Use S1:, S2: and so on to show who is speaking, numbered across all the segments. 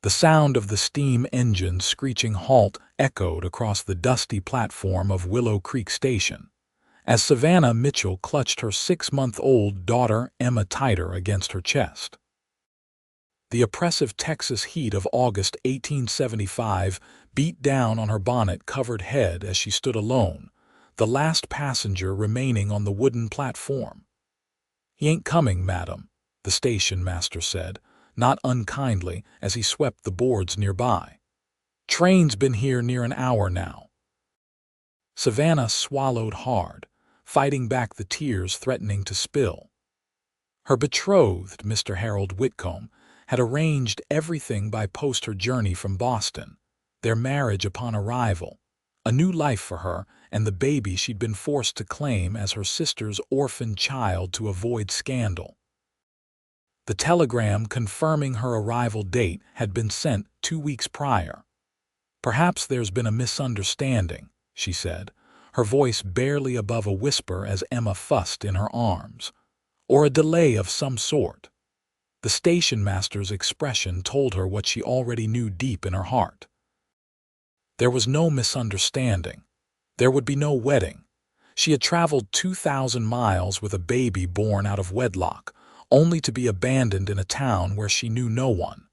S1: The sound of the steam engine's screeching halt echoed across the dusty platform of Willow Creek Station, as Savannah Mitchell clutched her 6-month-old daughter Emma tighter against her chest. The oppressive Texas heat of August 1875 beat down on her bonnet-covered head as she stood alone, the last passenger remaining on the wooden platform. "He ain't coming, madam," the station master said, not unkindly, as he swept the boards nearby. "Train's been here near an hour now." Savannah swallowed hard, fighting back the tears threatening to spill. Her betrothed, Mr. Harold Whitcomb, had arranged everything by post her journey from Boston, their marriage upon arrival, a new life for her and the baby she'd been forced to claim as her sister's orphaned child to avoid scandal. The telegram confirming her arrival date had been sent 2 weeks prior. "Perhaps there's been a misunderstanding," she said, her voice barely above a whisper as Emma fussed in her arms. "Or a delay of some sort." The station master's expression told her what she already knew deep in her heart. There was no misunderstanding. There would be no wedding. She had traveled 2,000 miles with a baby born out of wedlock, only to be abandoned in a town where she knew no one.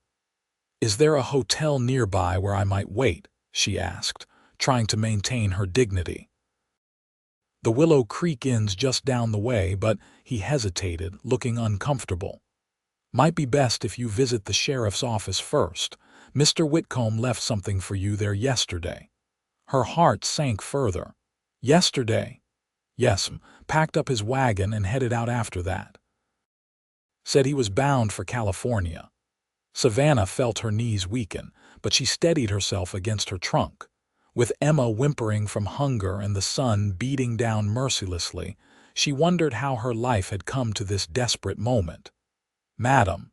S1: "Is there a hotel nearby where I might wait?" she asked, trying to maintain her dignity. "The Willow Creek Inn's just down the way," but he hesitated, looking uncomfortable. "Might be best if you visit the sheriff's office first. Mr. Whitcomb left something for you there yesterday." Her heart sank further. "Yesterday?" "Yes, packed up his wagon and headed out after that. Said he was bound for California." Savannah felt her knees weaken, but she steadied herself against her trunk. With Emma whimpering from hunger and the sun beating down mercilessly, she wondered how her life had come to this desperate moment. "Madam,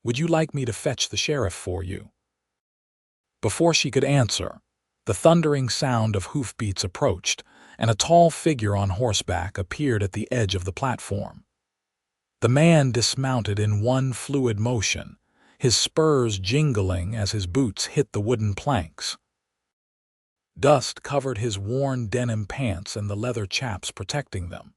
S1: would you like me to fetch the sheriff for you?" Before she could answer, the thundering sound of hoofbeats approached, and a tall figure on horseback appeared at the edge of the platform. The man dismounted in one fluid motion, his spurs jingling as his boots hit the wooden planks. Dust covered his worn denim pants and the leather chaps protecting them.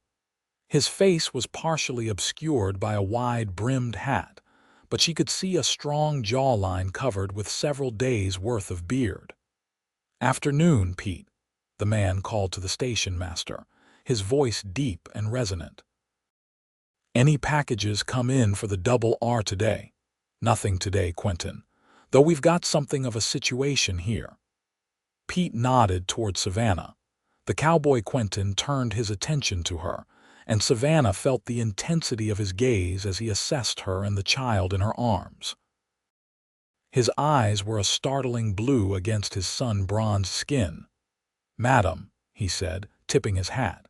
S1: His face was partially obscured by a wide-brimmed hat, but she could see a strong jawline covered with several days' worth of beard. "Afternoon, Pete," the man called to the station master, his voice deep and resonant. "Any packages come in for the Double R today?" "Nothing today, Quentin, though we've got something of a situation here." Pete nodded toward Savannah. The cowboy Quentin turned his attention to her, and Savannah felt the intensity of his gaze as he assessed her and the child in her arms. His eyes were a startling blue against his sun-bronzed skin. "Madam," he said, tipping his hat,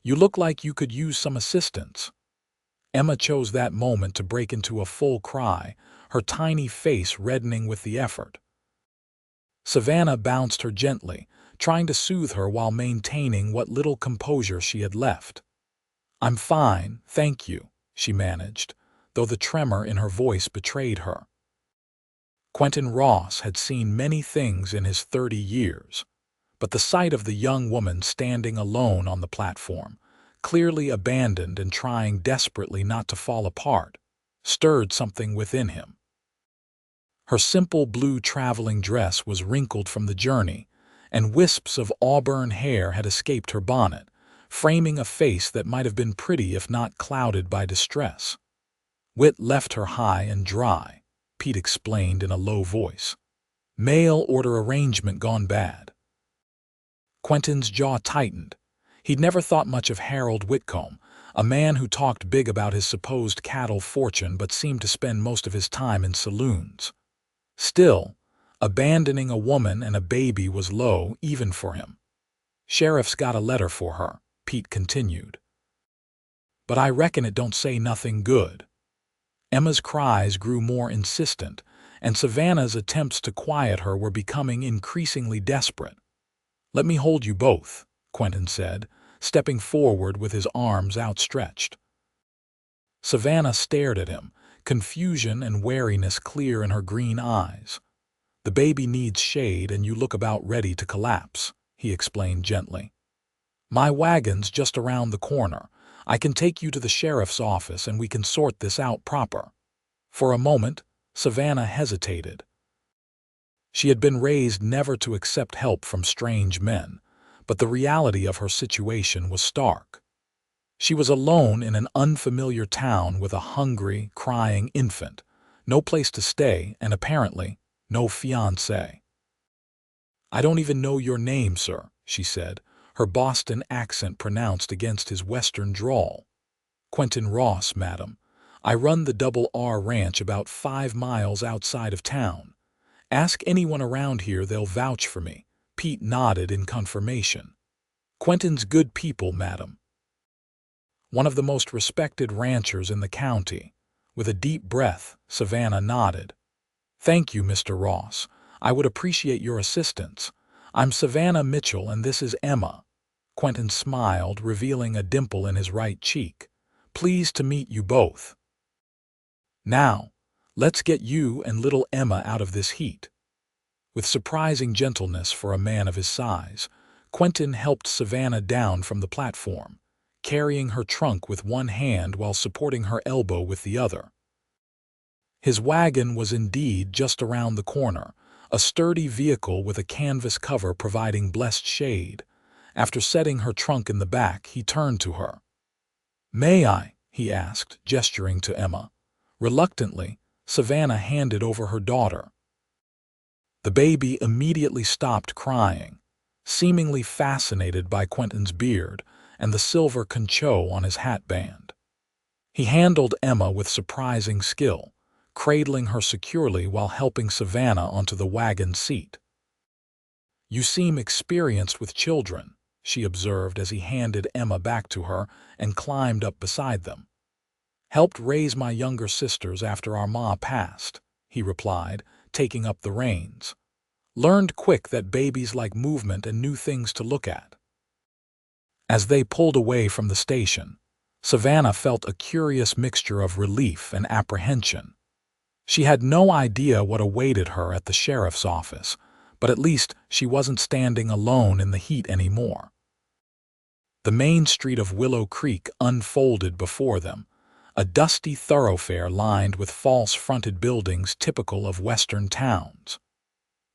S1: "you look like you could use some assistance." Emma chose that moment to break into a full cry, her tiny face reddening with the effort. Savannah bounced her gently, trying to soothe her while maintaining what little composure she had left. "I'm fine, thank you," she managed, though the tremor in her voice betrayed her. Quentin Ross had seen many things in his 30 years, but the sight of the young woman standing alone on the platform, clearly abandoned and trying desperately not to fall apart, stirred something within him. Her simple blue traveling dress was wrinkled from the journey, and wisps of auburn hair had escaped her bonnet, framing a face that might have been pretty if not clouded by distress. "Wit left her high and dry," Pete explained in a low voice. "Mail order arrangement gone bad." Quentin's jaw tightened. He'd never thought much of Harold Whitcomb, a man who talked big about his supposed cattle fortune but seemed to spend most of his time in saloons. Still, abandoning a woman and a baby was low even for him. "Sheriff's got a letter for her," Pete continued. "But I reckon it don't say nothing good." Emma's cries grew more insistent, and Savannah's attempts to quiet her were becoming increasingly desperate. "Let me hold you both," Quentin said, stepping forward with his arms outstretched. Savannah stared at him, confusion and wariness clear in her green eyes. The baby needs shade and you look about ready to collapse," he explained gently. "My wagon's just around the corner. I can take you to the sheriff's office and we can sort this out proper." For a moment, Savannah hesitated. She had been raised never to accept help from strange men, but the reality of her situation was stark. She was alone in an unfamiliar town with a hungry, crying infant, no place to stay, and apparently no fiancé. "I don't even know your name, sir," she said, her Boston accent pronounced against his Western drawl. "Quentin Ross, madam. I run the Double R Ranch about 5 miles outside of town. Ask anyone around here, they'll vouch for me." Pete nodded in confirmation. "Quentin's good people, madam. One of the most respected ranchers in the county." With a deep breath, Savannah nodded. "Thank you, Mr. Ross. I would appreciate your assistance. I'm Savannah Mitchell and this is Emma." Quentin smiled, revealing a dimple in his right cheek. "Pleased to meet you both. Now, let's get you and little Emma out of this heat." With surprising gentleness for a man of his size, Quentin helped Savannah down from the platform, carrying her trunk with one hand while supporting her elbow with the other. His wagon was indeed just around the corner, a sturdy vehicle with a canvas cover providing blessed shade. After setting her trunk in the back, he turned to her. "May I?" he asked, gesturing to Emma. Reluctantly, Savannah handed over her daughter. The baby immediately stopped crying, seemingly fascinated by Quentin's beard and the silver concho on his hatband. He handled Emma with surprising skill, cradling her securely while helping Savannah onto the wagon seat. "You seem experienced with children," she observed as he handed Emma back to her and climbed up beside them. "Helped raise my younger sisters after our ma passed," he replied, taking up the reins. "Learned quick that babies like movement and new things to look at." As they pulled away from the station, Savannah felt a curious mixture of relief and apprehension. She had no idea what awaited her at the sheriff's office, but at least she wasn't standing alone in the heat anymore. The main street of Willow Creek unfolded before them, a dusty thoroughfare lined with false-fronted buildings typical of western towns.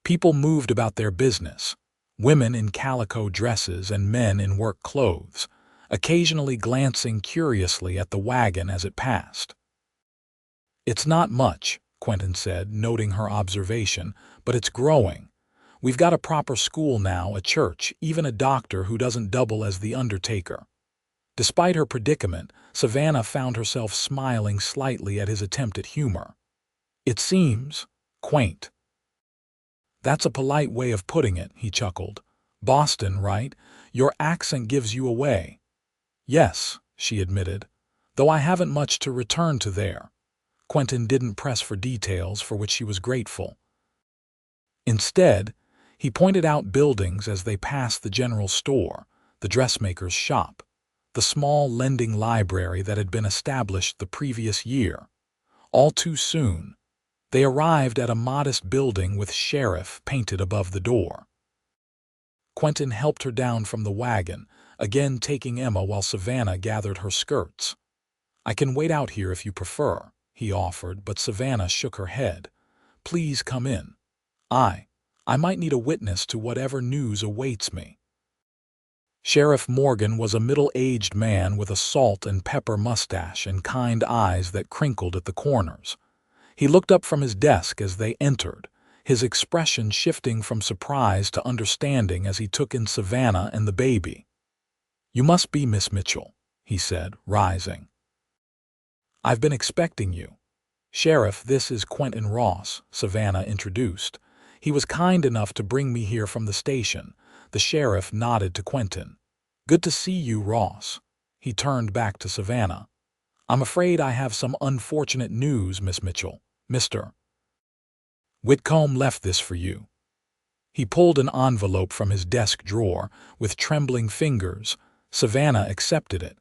S1: People moved about their business, women in calico dresses and men in work clothes, occasionally glancing curiously at the wagon as it passed. "It's not much," Quentin said, noting her observation, "but it's growing. We've got a proper school now, a church, even a doctor who doesn't double as the undertaker." Despite her predicament, Savannah found herself smiling slightly at his attempt at humor. "It seems quaint." "That's a polite way of putting it," he chuckled. "Boston, right? Your accent gives you away." "Yes," she admitted, "though I haven't much to return to there." Quentin didn't press for details, for which she was grateful. Instead, he pointed out buildings as they passed the general store, the dressmaker's shop, the small lending library that had been established the previous year. All too soon, they arrived at a modest building with sheriff painted above the door. Quentin helped her down from the wagon, again taking Emma while Savannah gathered her skirts. "I can wait out here if you prefer," he offered, but Savannah shook her head. "Please come in. I might need a witness to whatever news awaits me." Sheriff Morgan was a middle-aged man with a salt and pepper mustache and kind eyes that crinkled at the corners. He looked up from his desk as they entered, his expression shifting from surprise to understanding as he took in Savannah and the baby. "You must be Miss Mitchell," he said, rising. "I've been expecting you." "Sheriff, this is Quentin Ross," Savannah introduced. "He was kind enough to bring me here from the station." The sheriff nodded to Quentin. "Good to see you, Ross." He turned back to Savannah. "I'm afraid I have some unfortunate news, Miss Mitchell. Mr. Whitcomb left this for you." He pulled an envelope from his desk drawer. With trembling fingers, Savannah accepted it.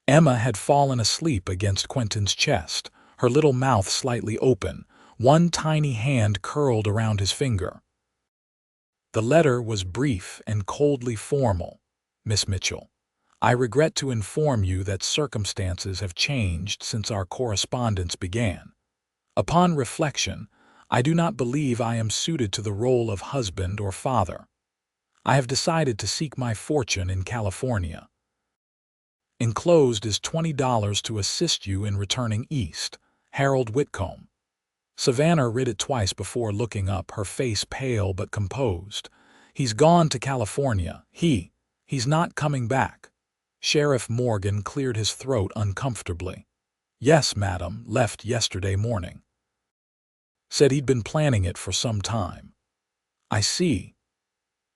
S1: Emma had fallen asleep against Quentin's chest, her little mouth slightly open, One tiny hand curled around his finger. The letter was brief and coldly formal. Miss Mitchell, I regret to inform you that circumstances have changed since our correspondence began. Upon reflection, I do not believe I am suited to the role of husband or father. I have decided to seek my fortune in California. Enclosed is $20 to assist you in returning east. Harold Whitcomb. Savannah read it twice before looking up, her face pale but composed. He's gone to California. He's not coming back. Sheriff Morgan cleared his throat uncomfortably. Yes, madam, left yesterday morning. Said he'd been planning it for some time. I see.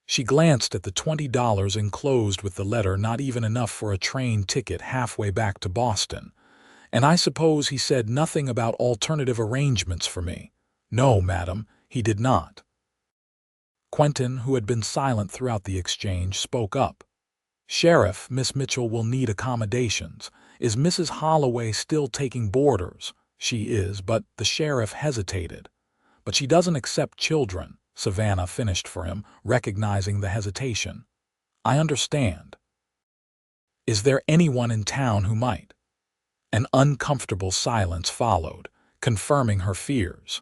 S1: She glanced at the $20 enclosed with the letter, not even enough for a train ticket halfway back to Boston. And I suppose he said nothing about alternative arrangements for me. No, madam, he did not. Quentin, who had been silent throughout the exchange, spoke up. Sheriff, Miss Mitchell will need accommodations. Is Mrs. Holloway still taking boarders? She is, but the sheriff hesitated. But she doesn't accept children, Savannah finished for him, recognizing the hesitation. I understand. Is there anyone in town who might? An uncomfortable silence followed, confirming her fears.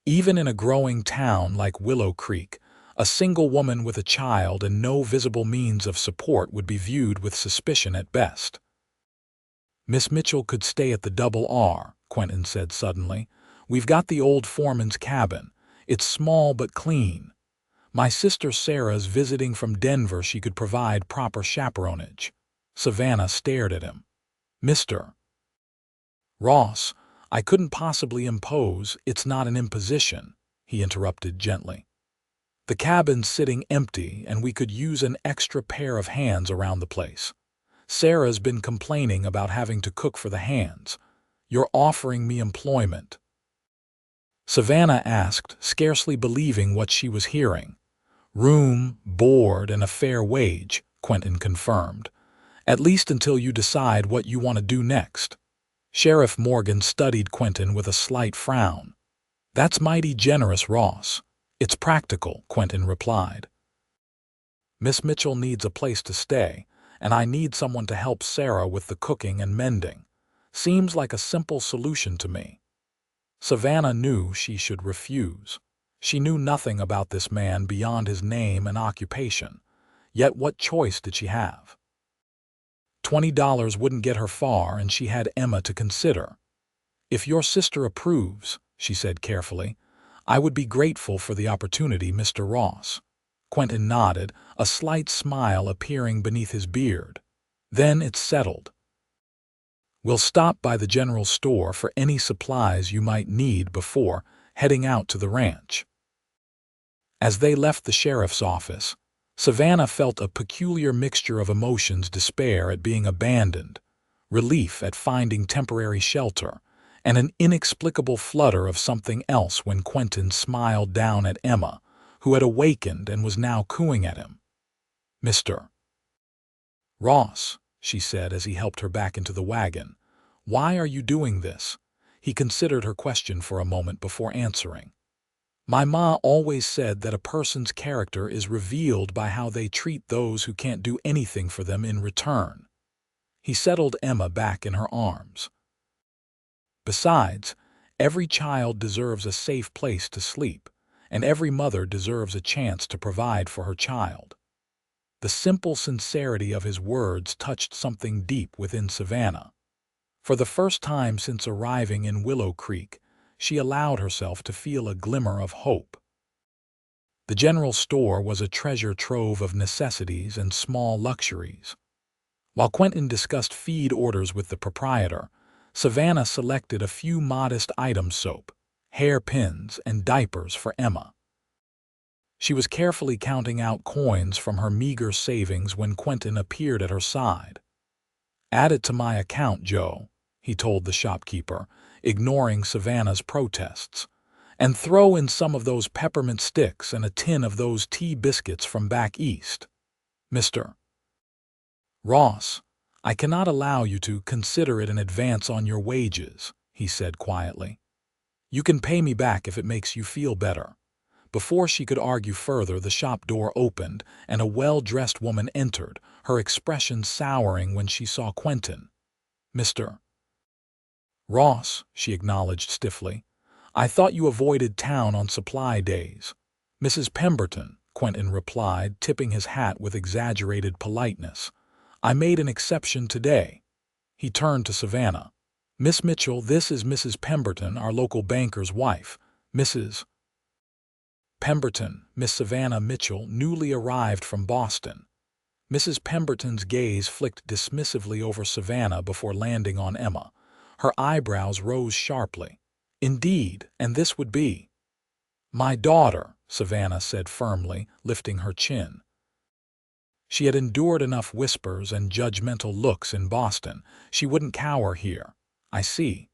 S1: Even in a growing town like Willow Creek, a single woman with a child and no visible means of support would be viewed with suspicion at best. Miss Mitchell could stay at the Double R, Quentin said suddenly. We've got the old foreman's cabin. It's small but clean. My sister Sarah's visiting from Denver. She could provide proper chaperonage. Savannah stared at him. Mr. Ross, I couldn't possibly impose. It's not an imposition, he interrupted gently. The cabin's sitting empty, and we could use an extra pair of hands around the place. Sarah's been complaining about having to cook for the hands. You're offering me employment? Savannah asked, scarcely believing what she was hearing. Room, board, and a fair wage, Quentin confirmed. At least until you decide what you want to do next. Sheriff Morgan studied Quentin with a slight frown. That's mighty generous, Ross. It's practical, Quentin replied. Miss Mitchell needs a place to stay, and I need someone to help Sarah with the cooking and mending. Seems like a simple solution to me. Savannah knew she should refuse. She knew nothing about this man beyond his name and occupation. Yet what choice did she have? $20 wouldn't get her far, and she had Emma to consider. If your sister approves, she said carefully, I would be grateful for the opportunity, Mr. Ross. Quentin nodded, a slight smile appearing beneath his beard. Then it's settled. We'll stop by the general store for any supplies you might need before heading out to the ranch. As they left the sheriff's office, Savannah felt a peculiar mixture of emotions: despair at being abandoned, relief at finding temporary shelter, and an inexplicable flutter of something else when Quentin smiled down at Emma, who had awakened and was now cooing at him. Mr. Ross, she said as he helped her back into the wagon, why are you doing this? He considered her question for a moment before answering. My ma always said that a person's character is revealed by how they treat those who can't do anything for them in return. He settled Emma back in her arms. Besides, every child deserves a safe place to sleep, and every mother deserves a chance to provide for her child. The simple sincerity of his words touched something deep within Savannah. For the first time since arriving in Willow Creek, she allowed herself to feel a glimmer of hope. The general store was a treasure trove of necessities and small luxuries. While Quentin discussed feed orders with the proprietor, Savannah selected a few modest items: soap, hairpins, and diapers for Emma. She was carefully counting out coins from her meager savings when Quentin appeared at her side. Add it to my account, Joe, he told the shopkeeper, ignoring Savannah's protests. And throw in some of those peppermint sticks and a tin of those tea biscuits from back east. Mr. Ross, I cannot allow you to consider it an advance on your wages, he said quietly. You can pay me back if it makes you feel better." Before she could argue further, the shop door opened and a well-dressed woman entered, her expression souring when she saw Quentin. "Mr. Ross," she acknowledged stiffly. "I thought you avoided town on supply days." "Mrs. Pemberton," Quentin replied, tipping his hat with exaggerated politeness. "I made an exception today." He turned to Savannah. "Miss Mitchell, this is Mrs. Pemberton, our local banker's wife. Mrs. Pemberton, Miss Savannah Mitchell, newly arrived from Boston." Mrs. Pemberton's gaze flicked dismissively over Savannah before landing on Emma. Her eyebrows rose sharply. "Indeed, and this would be—" "My daughter," Savannah said firmly, lifting her chin. She had endured enough whispers and judgmental looks in Boston. She wouldn't cower here. "I see."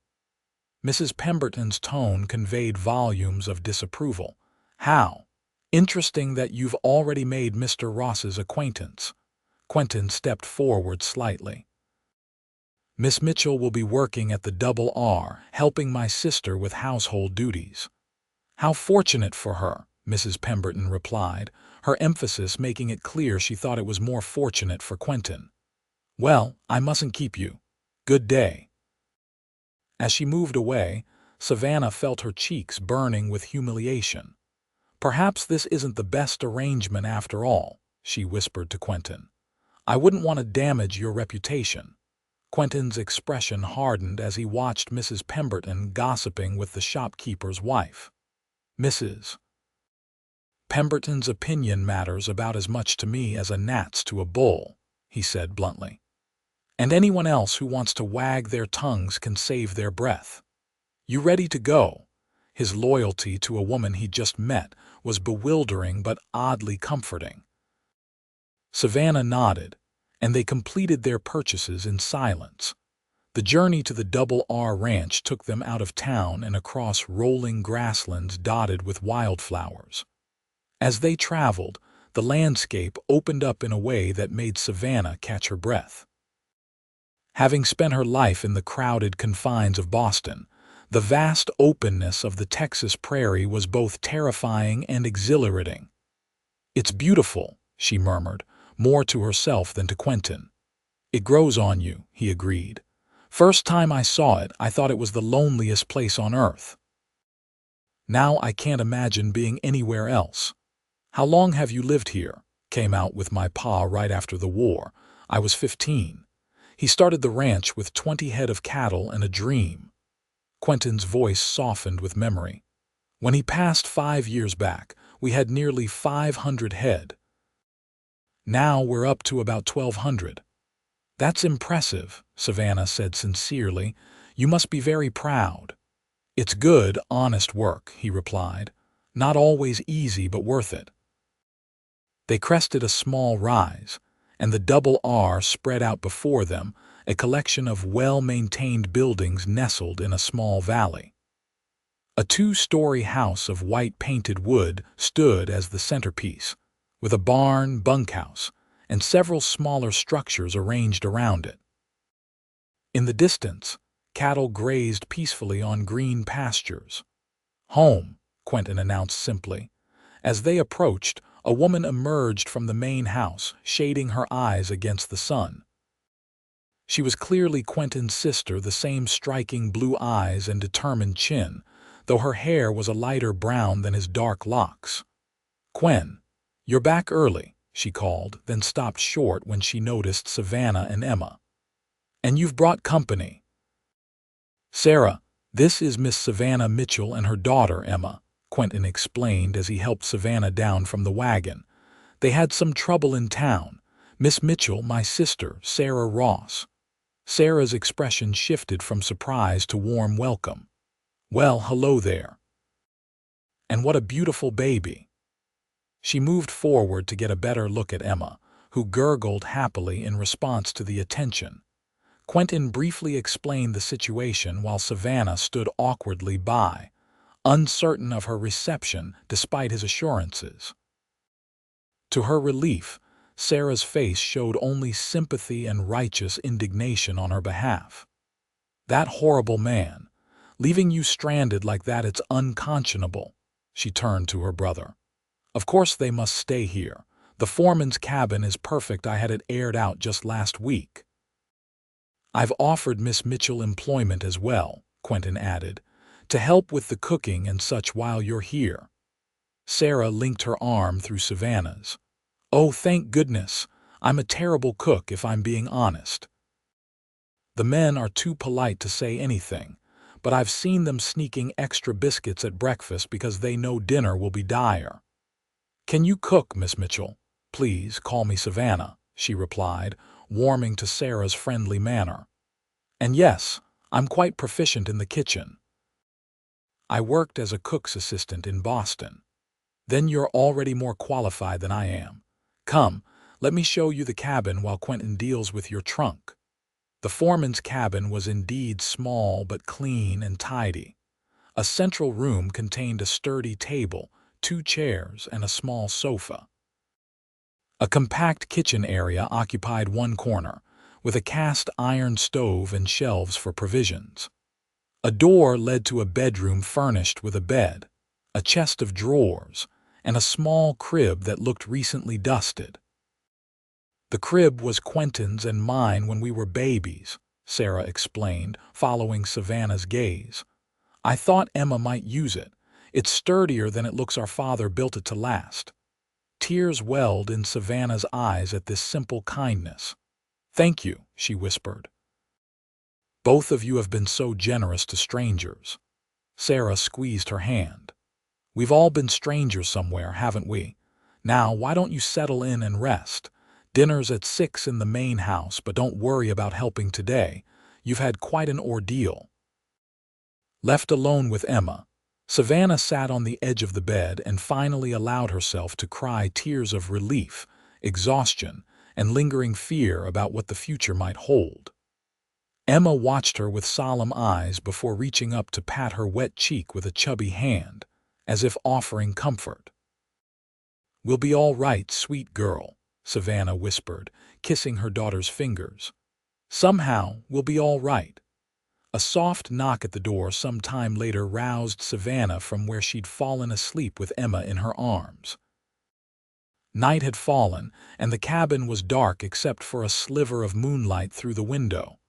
S1: Mrs. Pemberton's tone conveyed volumes of disapproval. "How interesting that you've already made Mr. Ross's acquaintance." Quentin stepped forward slightly. "Miss Mitchell will be working at the Double R, helping my sister with household duties." "How fortunate for her," Mrs. Pemberton replied, her emphasis making it clear she thought it was more fortunate for Quentin. "Well, I mustn't keep you. Good day." As she moved away, Savannah felt her cheeks burning with humiliation. "Perhaps this isn't the best arrangement after all," she whispered to Quentin. "I wouldn't want to damage your reputation." Quentin's expression hardened as he watched Mrs. Pemberton gossiping with the shopkeeper's wife. "Mrs. Pemberton's opinion matters about as much to me as a gnat's to a bull," he said bluntly. "And anyone else who wants to wag their tongues can save their breath. You ready to go?" His loyalty to a woman he'd just met was bewildering but oddly comforting. Savannah nodded, and they completed their purchases in silence. The journey to the Double R Ranch took them out of town and across rolling grasslands dotted with wildflowers. As they traveled, the landscape opened up in a way that made Savannah catch her breath. Having spent her life in the crowded confines of Boston, the vast openness of the Texas prairie was both terrifying and exhilarating. "It's beautiful," she murmured, more to herself than to Quentin. "It grows on you," he agreed. "First time I saw it, I thought it was the loneliest place on earth. Now I can't imagine being anywhere else." "How long have you lived here?" "Came out with my pa right after the war. I was 15. He started the ranch with 20 head of cattle and a dream." Quentin's voice softened with memory. "When he passed 5 years back, we had nearly 500 head. Now we're up to about 1,200. "That's impressive," Savannah said sincerely. "You must be very proud." "It's good, honest work," he replied. "Not always easy, but worth it." They crested a small rise, and the Double R spread out before them, a collection of well-maintained buildings nestled in a small valley. A 2-story house of white-painted wood stood as the centerpiece, with a barn, bunkhouse, and several smaller structures arranged around it. In the distance, cattle grazed peacefully on green pastures. "Home," Quentin announced simply. As they approached, a woman emerged from the main house, shading her eyes against the sun. She was clearly Quentin's sister, the same striking blue eyes and determined chin, though her hair was a lighter brown than his dark locks. "Quen, you're back early," she called, then stopped short when she noticed Savannah and Emma. "And you've brought company." "Sarah, this is Miss Savannah Mitchell and her daughter, Emma," Quentin explained as he helped Savannah down from the wagon. "They had some trouble in town. Miss Mitchell, my sister, Sarah Ross." Sarah's expression shifted from surprise to warm welcome. "Well, hello there. And what a beautiful baby." She moved forward to get a better look at Emma, who gurgled happily in response to the attention. Quentin briefly explained the situation while Savannah stood awkwardly by, uncertain of her reception despite his assurances. To her relief, Sarah's face showed only sympathy and righteous indignation on her behalf. "That horrible man. Leaving you stranded like that, it's unconscionable." She turned to her brother. "Of course they must stay here. The foreman's cabin is perfect. I had it aired out just last week." "I've offered Miss Mitchell employment as well," Quentin added, "to help with the cooking and such while you're here." Sarah linked her arm through Savannah's. "Oh, thank goodness. I'm a terrible cook, if I'm being honest. The men are too polite to say anything, but I've seen them sneaking extra biscuits at breakfast because they know dinner will be dire." "Can you cook, Miss Mitchell?" "Please call me Savannah," she replied, warming to Sarah's friendly manner. "And yes, I'm quite proficient in the kitchen. I worked as a cook's assistant in Boston." "Then you're already more qualified than I am. Come, let me show you the cabin while Quentin deals with your trunk." The foreman's cabin was indeed small but clean and tidy. A central room contained a sturdy table, 2 chairs, and a small sofa. A compact kitchen area occupied one corner, with a cast iron stove and shelves for provisions. A door led to a bedroom furnished with a bed, a chest of drawers, and a small crib that looked recently dusted. "The crib was Quentin's and mine when we were babies," Sarah explained, following Savannah's gaze. "I thought Emma might use it. It's sturdier than it looks. Our father built it to last." Tears welled in Savannah's eyes at this simple kindness. "Thank you," she whispered. "Both of you have been so generous to strangers." Sarah squeezed her hand. "We've all been strangers somewhere, haven't we? Now, why don't you settle in and rest? Dinner's at 6 in the main house, but don't worry about helping today. You've had quite an ordeal." Left alone with Emma, Savannah sat on the edge of the bed and finally allowed herself to cry tears of relief, exhaustion, and lingering fear about what the future might hold. Emma watched her with solemn eyes before reaching up to pat her wet cheek with a chubby hand, as if offering comfort. "We'll be all right, sweet girl," Savannah whispered, kissing her daughter's fingers. "Somehow, we'll be all right." A soft knock at the door some time later roused Savannah from where she'd fallen asleep with Emma in her arms. Night had fallen, and the cabin was dark except for a sliver of moonlight through the window.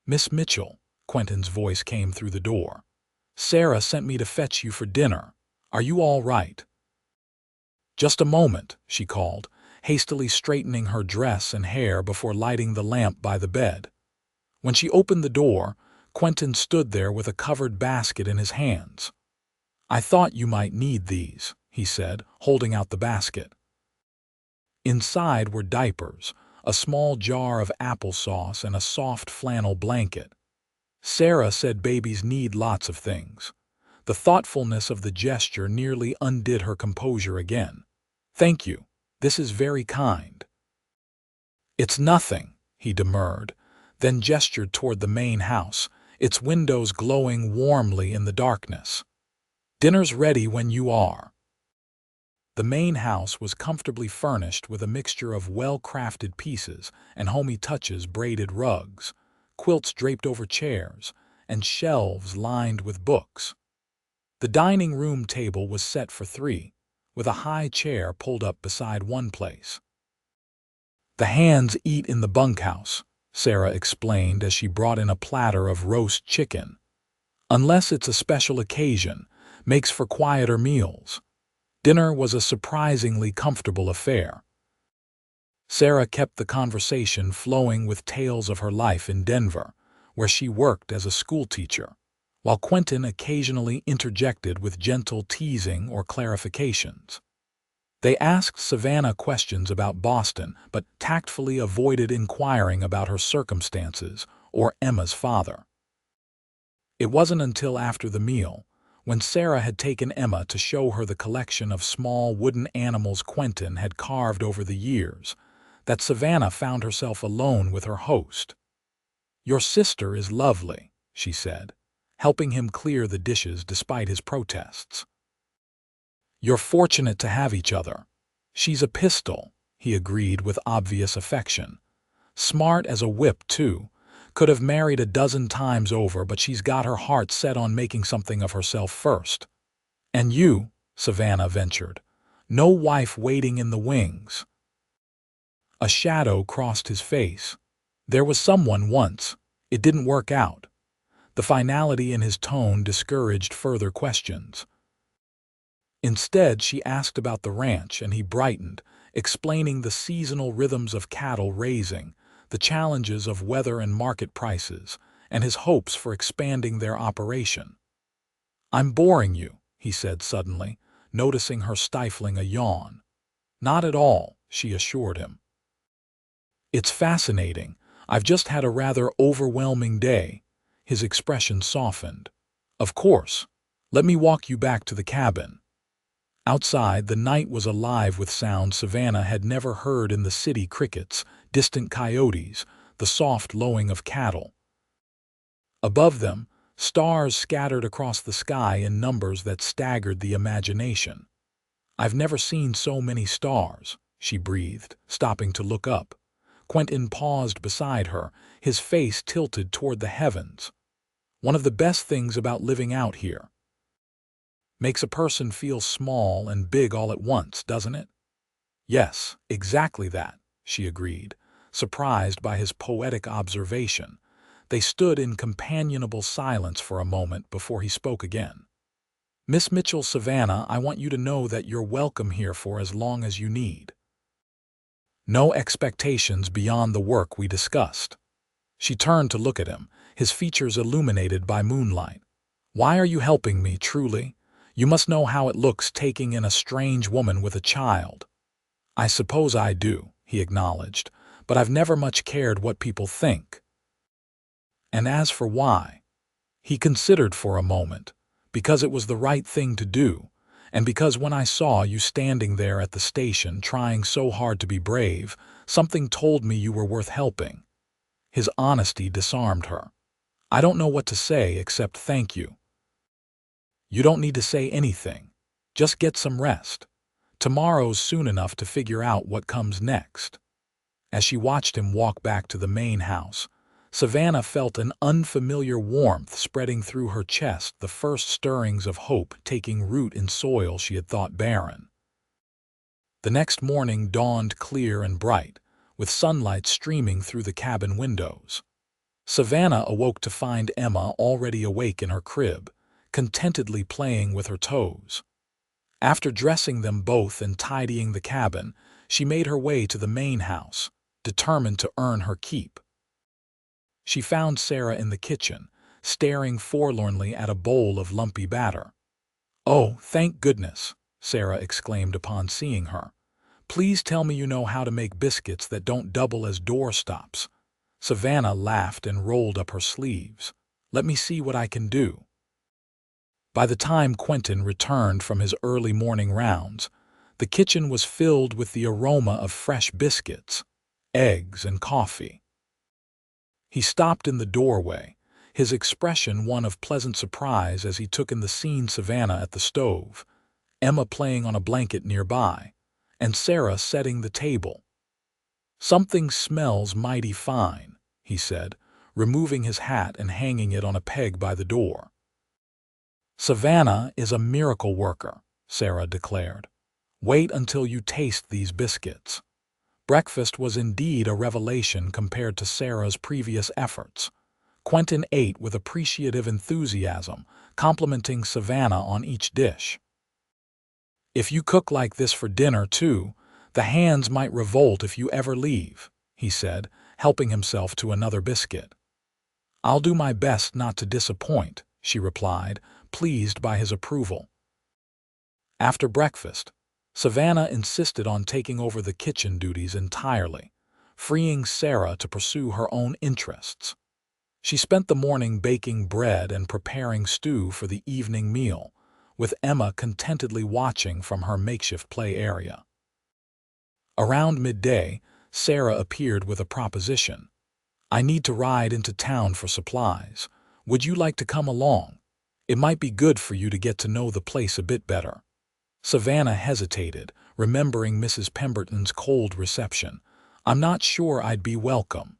S1: "Miss Mitchell," Quentin's voice came through the door. "Sarah sent me to fetch you for dinner. Are you all right?" "Just a moment," she called, hastily straightening her dress and hair before lighting the lamp by the bed. When she opened the door, Quentin stood there with a covered basket in his hands. "I thought you might need these," he said, holding out the basket. Inside were diapers, a small jar of applesauce, and a soft flannel blanket. Sarah said babies need lots of things. The thoughtfulness of the gesture nearly undid her composure again. "Thank you. This is very kind." "It's nothing," he demurred, then gestured toward the main house, its windows glowing warmly in the darkness. "Dinner's ready when you are." The main house was comfortably furnished with a mixture of well-crafted pieces and homey touches: braided rugs, quilts draped over chairs, and shelves lined with books. The dining room table was set for 3, with a high chair pulled up beside one place. "The hands eat in the bunkhouse," Sarah explained as she brought in a platter of roast chicken. "Unless it's a special occasion, makes for quieter meals." Dinner was a surprisingly comfortable affair. Sarah kept the conversation flowing with tales of her life in Denver, where she worked as a schoolteacher, while Quentin occasionally interjected with gentle teasing or clarifications. They asked Savannah questions about Boston, but tactfully avoided inquiring about her circumstances or Emma's father. It wasn't until after the meal, when Sarah had taken Emma to show her the collection of small wooden animals Quentin had carved over the years, that Savannah found herself alone with her host. "Your sister is lovely," she said, helping him clear the dishes despite his protests. "You're fortunate to have each other." "She's a pistol," he agreed with obvious affection. "Smart as a whip, too. Could have married a dozen times over, but she's got her heart set on making something of herself first. And you, Savannah ventured. No wife waiting in the wings. A shadow crossed his face. There was someone once. It didn't work out. The finality in his tone discouraged further questions. Instead, she asked about the ranch, and he brightened, explaining the seasonal rhythms of cattle raising, the challenges of weather and market prices, and his hopes for expanding their operation. "I'm boring you," he said suddenly, noticing her stifling a yawn. "Not at all," she assured him. "It's fascinating. I've just had a rather overwhelming day." His expression softened. "Of course. Let me walk you back to the cabin." Outside, the night was alive with sounds Savannah had never heard in the city: crickets, distant coyotes, the soft lowing of cattle. Above them, stars scattered across the sky in numbers that staggered the imagination. "I've never seen so many stars," she breathed, stopping to look up. Quentin paused beside her, his face tilted toward the heavens. "One of the best things about living out here. Makes a person feel small and big all at once, doesn't it?" "Yes, exactly that," she agreed, surprised by his poetic observation. They stood in companionable silence for a moment before he spoke again. "Miss Mitchell, Savannah, I want you to know that you're welcome here for as long as you need. No expectations beyond the work we discussed." She turned to look at him, his features illuminated by moonlight. "Why are you helping me, truly? You must know how it looks taking in a strange woman with a child." "I suppose I do," he acknowledged, "but I've never much cared what people think." And as for why, he considered for a moment. "Because it was the right thing to do, and because when I saw you standing there at the station trying so hard to be brave, something told me you were worth helping." His honesty disarmed her. "I don't know what to say except thank you." "You don't need to say anything. Just get some rest. Tomorrow's soon enough to figure out what comes next." As she watched him walk back to the main house, Savannah felt an unfamiliar warmth spreading through her chest, the first stirrings of hope taking root in soil she had thought barren. The next morning dawned clear and bright, with sunlight streaming through the cabin windows. Savannah awoke to find Emma already awake in her crib, contentedly playing with her toes. After dressing them both and tidying the cabin, she made her way to the main house, determined to earn her keep. She found Sarah in the kitchen, staring forlornly at a bowl of lumpy batter. "Oh, thank goodness," Sarah exclaimed upon seeing her. "Please tell me you know how to make biscuits that don't double as doorstops." Savannah laughed and rolled up her sleeves. "Let me see what I can do." By the time Quentin returned from his early morning rounds, the kitchen was filled with the aroma of fresh biscuits, eggs, and coffee. He stopped in the doorway, his expression one of pleasant surprise as he took in the scene: Savannah at the stove, Emma playing on a blanket nearby, and Sarah setting the table. "Something smells mighty fine," he said, removing his hat and hanging it on a peg by the door. "Savannah is a miracle worker," Sarah declared. "Wait until you taste these biscuits." Breakfast was indeed a revelation compared to Sarah's previous efforts. Quentin ate with appreciative enthusiasm, complimenting Savannah on each dish. "If you cook like this for dinner, too, the hands might revolt if you ever leave," he said, helping himself to another biscuit. "I'll do my best not to disappoint," she replied, pleased by his approval. After breakfast, Savannah insisted on taking over the kitchen duties entirely, freeing Sarah to pursue her own interests. She spent the morning baking bread and preparing stew for the evening meal, with Emma contentedly watching from her makeshift play area. Around midday, Sarah appeared with a proposition. "I need to ride into town for supplies. Would you like to come along? It might be good for you to get to know the place a bit better." Savannah hesitated, remembering Mrs. Pemberton's cold reception. "I'm not sure I'd be welcome."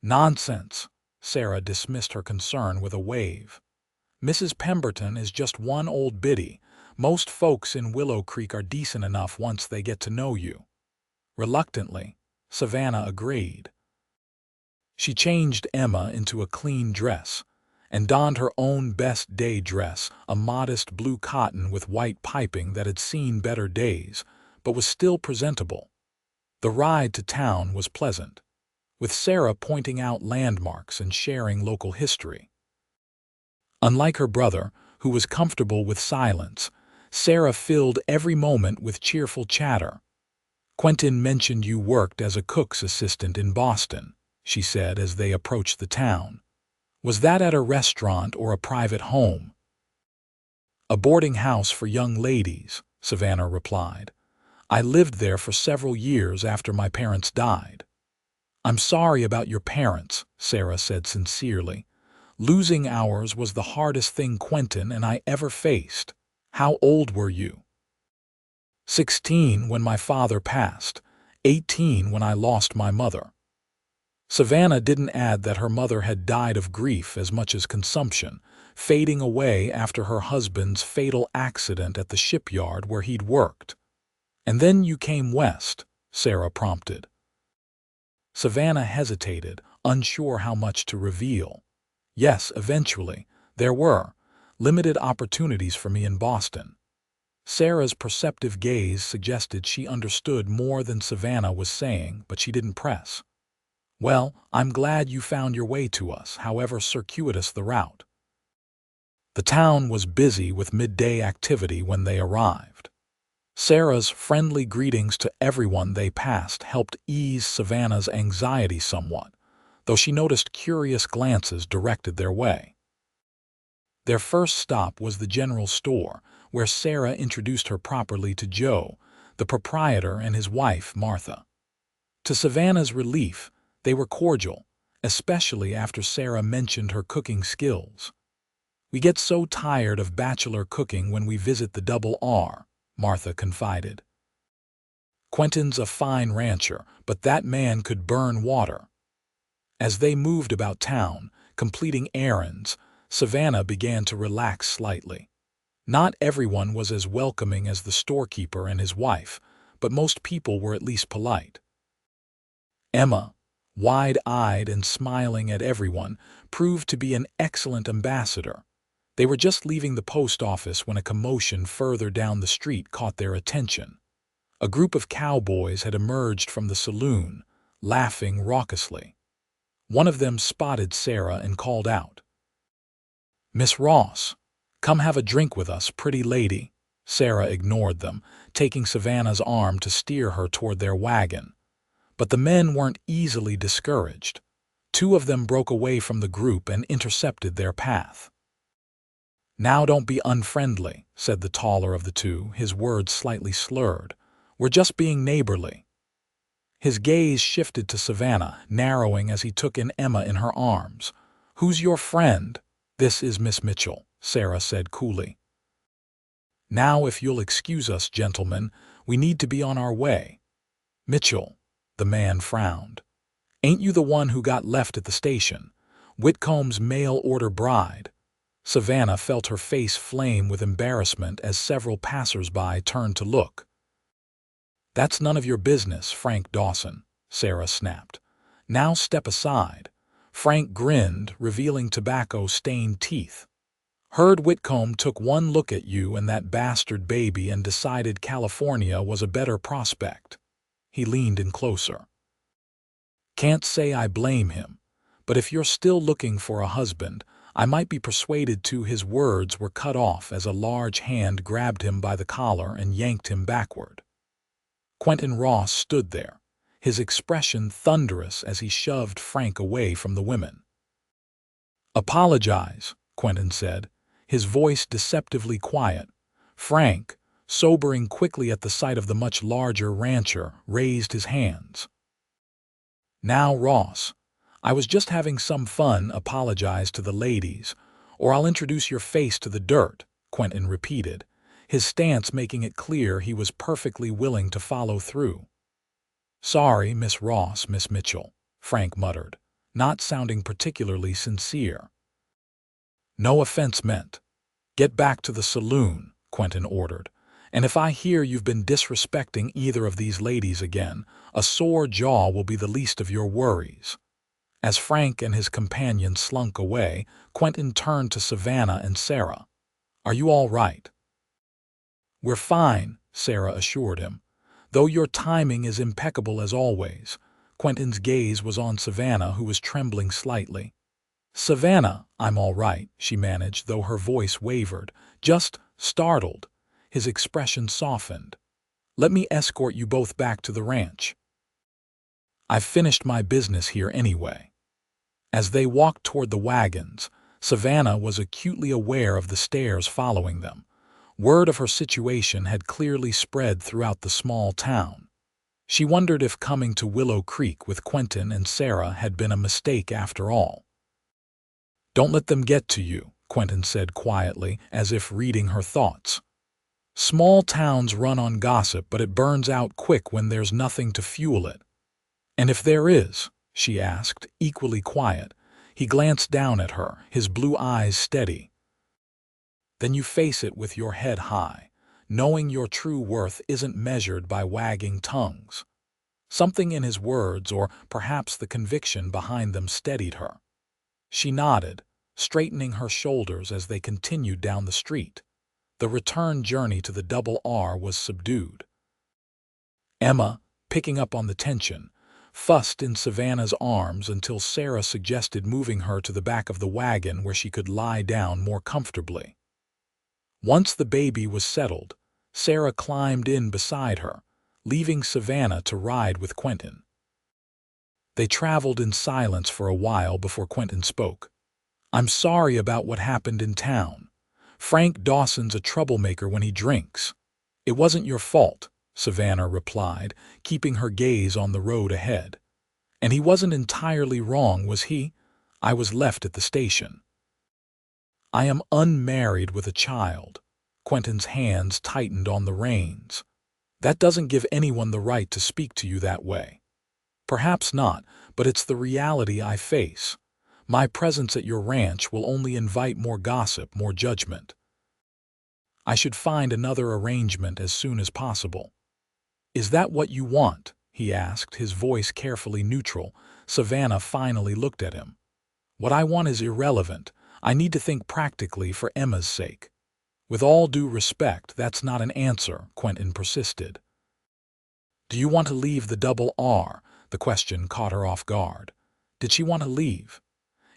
S1: Nonsense. Sarah dismissed her concern with a wave. Mrs. Pemberton is just one old biddy. Most folks in Willow Creek are decent enough once they get to know you. Reluctantly, Savannah agreed. She changed Emma into a clean dress and donned her own best day dress, a modest blue cotton with white piping that had seen better days, but was still presentable. The ride to town was pleasant, with Sarah pointing out landmarks and sharing local history. Unlike her brother, who was comfortable with silence, Sarah filled every moment with cheerful chatter. "Quentin mentioned you worked as a cook's assistant in Boston," she said as they approached the town. "Was that at a restaurant or a private home?" "A boarding house for young ladies," Savannah replied. "I lived there for several years after my parents died." "I'm sorry about your parents," Sarah said sincerely. "Losing ours was the hardest thing Quentin and I ever faced." "How old were you?" 16 when my father passed, 18 when I lost my mother." Savannah didn't add that her mother had died of grief as much as consumption, fading away after her husband's fatal accident at the shipyard where he'd worked. "And then you came west," Sarah prompted. Savannah hesitated, unsure how much to reveal. "Yes, eventually. There were limited opportunities for me in Boston." Sarah's perceptive gaze suggested she understood more than Savannah was saying, but she didn't press. "Well, I'm glad you found your way to us, however circuitous the route." The town was busy with midday activity when they arrived. Sarah's friendly greetings to everyone they passed helped ease Savannah's anxiety somewhat, though she noticed curious glances directed their way. Their first stop was the general store, where Sarah introduced her properly to Joe, the proprietor, and his wife, Martha. To Savannah's relief, they were cordial, especially after Sarah mentioned her cooking skills. "We get so tired of bachelor cooking when we visit the Double R," Martha confided. "Quentin's a fine rancher, but that man could burn water." As they moved about town, completing errands, Savannah began to relax slightly. Not everyone was as welcoming as the storekeeper and his wife, but most people were at least polite. Emma, wide-eyed and smiling at everyone, proved to be an excellent ambassador. They were just leaving the post office when a commotion further down the street caught their attention. A group of cowboys had emerged from the saloon, laughing raucously. One of them spotted Sarah and called out, "Miss Ross, come have a drink with us, pretty lady." Sarah ignored them, taking Savannah's arm to steer her toward their wagon. But the men weren't easily discouraged. Two of them broke away from the group and intercepted their path. "Now don't be unfriendly," said the taller of the two, his words slightly slurred. "We're just being neighborly." His gaze shifted to Savannah, narrowing as he took in Emma in her arms. "Who's your friend?" "This is Miss Mitchell," Sarah said coolly. "Now if you'll excuse us, gentlemen, we need to be on our way." "Mitchell," the man frowned. "Ain't you the one who got left at the station? Whitcomb's mail-order bride?" Savannah felt her face flame with embarrassment as several passers-by turned to look. "That's none of your business, Frank Dawson," Sarah snapped. "Now step aside." Frank grinned, revealing tobacco-stained teeth. "Heard Whitcomb took one look at you and that bastard baby and decided California was a better prospect." He leaned in closer. "Can't say I blame him, but if you're still looking for a husband, I might be persuaded to." His words were cut off as a large hand grabbed him by the collar and yanked him backward. Quentin Ross stood there, his expression thunderous as he shoved Frank away from the women. "Apologize," Quentin said, his voice deceptively quiet. Frank, sobering quickly at the sight of the much larger rancher, raised his hands. "Now, Ross, I was just having some fun. Apologize to the ladies, or I'll introduce your face to the dirt," Quentin repeated, his stance making it clear he was perfectly willing to follow through. "Sorry, Miss Ross, Miss Mitchell," Frank muttered, not sounding particularly sincere. "No offense meant. Get back to the saloon," Quentin ordered. "And if I hear you've been disrespecting either of these ladies again, a sore jaw will be the least of your worries." As Frank and his companion slunk away, Quentin turned to Savannah and Sarah. "Are you all right?" "We're fine," Sarah assured him. "Though your timing is impeccable as always." Quentin's gaze was on Savannah, who was trembling slightly. "Savannah, I'm all right," she managed, though her voice wavered. "Just startled." His expression softened. "Let me escort you both back to the ranch. I've finished my business here anyway." As they walked toward the wagons, Savannah was acutely aware of the stares following them. Word of her situation had clearly spread throughout the small town. She wondered if coming to Willow Creek with Quentin and Sarah had been a mistake after all. "Don't let them get to you," Quentin said quietly, as if reading her thoughts. "Small towns run on gossip, but it burns out quick when there's nothing to fuel it." "And if there is?" she asked, equally quiet. He glanced down at her, his blue eyes steady. "Then you face it with your head high, knowing your true worth isn't measured by wagging tongues." Something in his words, or perhaps the conviction behind them, steadied her. She nodded, straightening her shoulders as they continued down the street. The return journey to the Double R was subdued. Emma, picking up on the tension, fussed in Savannah's arms until Sarah suggested moving her to the back of the wagon where she could lie down more comfortably. Once the baby was settled, Sarah climbed in beside her, leaving Savannah to ride with Quentin. They traveled in silence for a while before Quentin spoke. "I'm sorry about what happened in town. Frank Dawson's a troublemaker when he drinks." "It wasn't your fault," Savannah replied, keeping her gaze on the road ahead. "And he wasn't entirely wrong, was he? I was left at the station." "I am unmarried with a child." Quentin's hands tightened on the reins. "That doesn't give anyone the right to speak to you that way." "Perhaps not, but it's the reality I face. My presence at your ranch will only invite more gossip, more judgment. I should find another arrangement as soon as possible." "Is that what you want?" he asked, his voice carefully neutral. Savannah finally looked at him. "What I want is irrelevant. I need to think practically for Emma's sake." "With all due respect, that's not an answer," Quentin persisted. "Do you want to leave the Double R?" The question caught her off guard. Did she want to leave?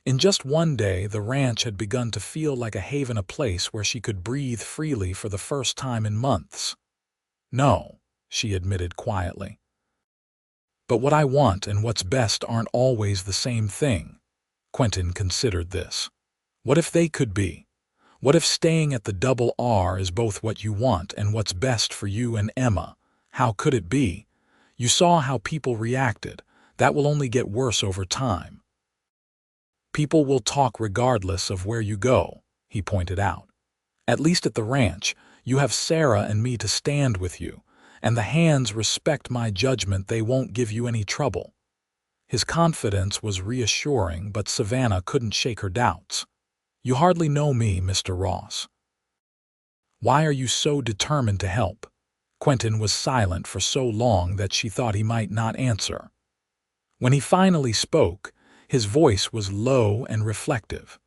S1: In just one day, the ranch had begun to feel like a haven, a place where she could breathe freely for the first time in months. "No," she admitted quietly. "But what I want and what's best aren't always the same thing." Quentin considered this. What if they could be? What if staying at the Double R is both what you want and what's best for you and Emma? How could it be? You saw how people reacted. That will only get worse over time. "People will talk regardless of where you go," he pointed out. "At least at the ranch, you have Sarah and me to stand with you, and the hands respect my judgment. They won't give you any trouble." His confidence was reassuring, but Savannah couldn't shake her doubts. "You hardly know me, Mr. Ross. Why are you so determined to help?" Quentin was silent for so long that she thought he might not answer. When he finally spoke, his voice was low and reflective.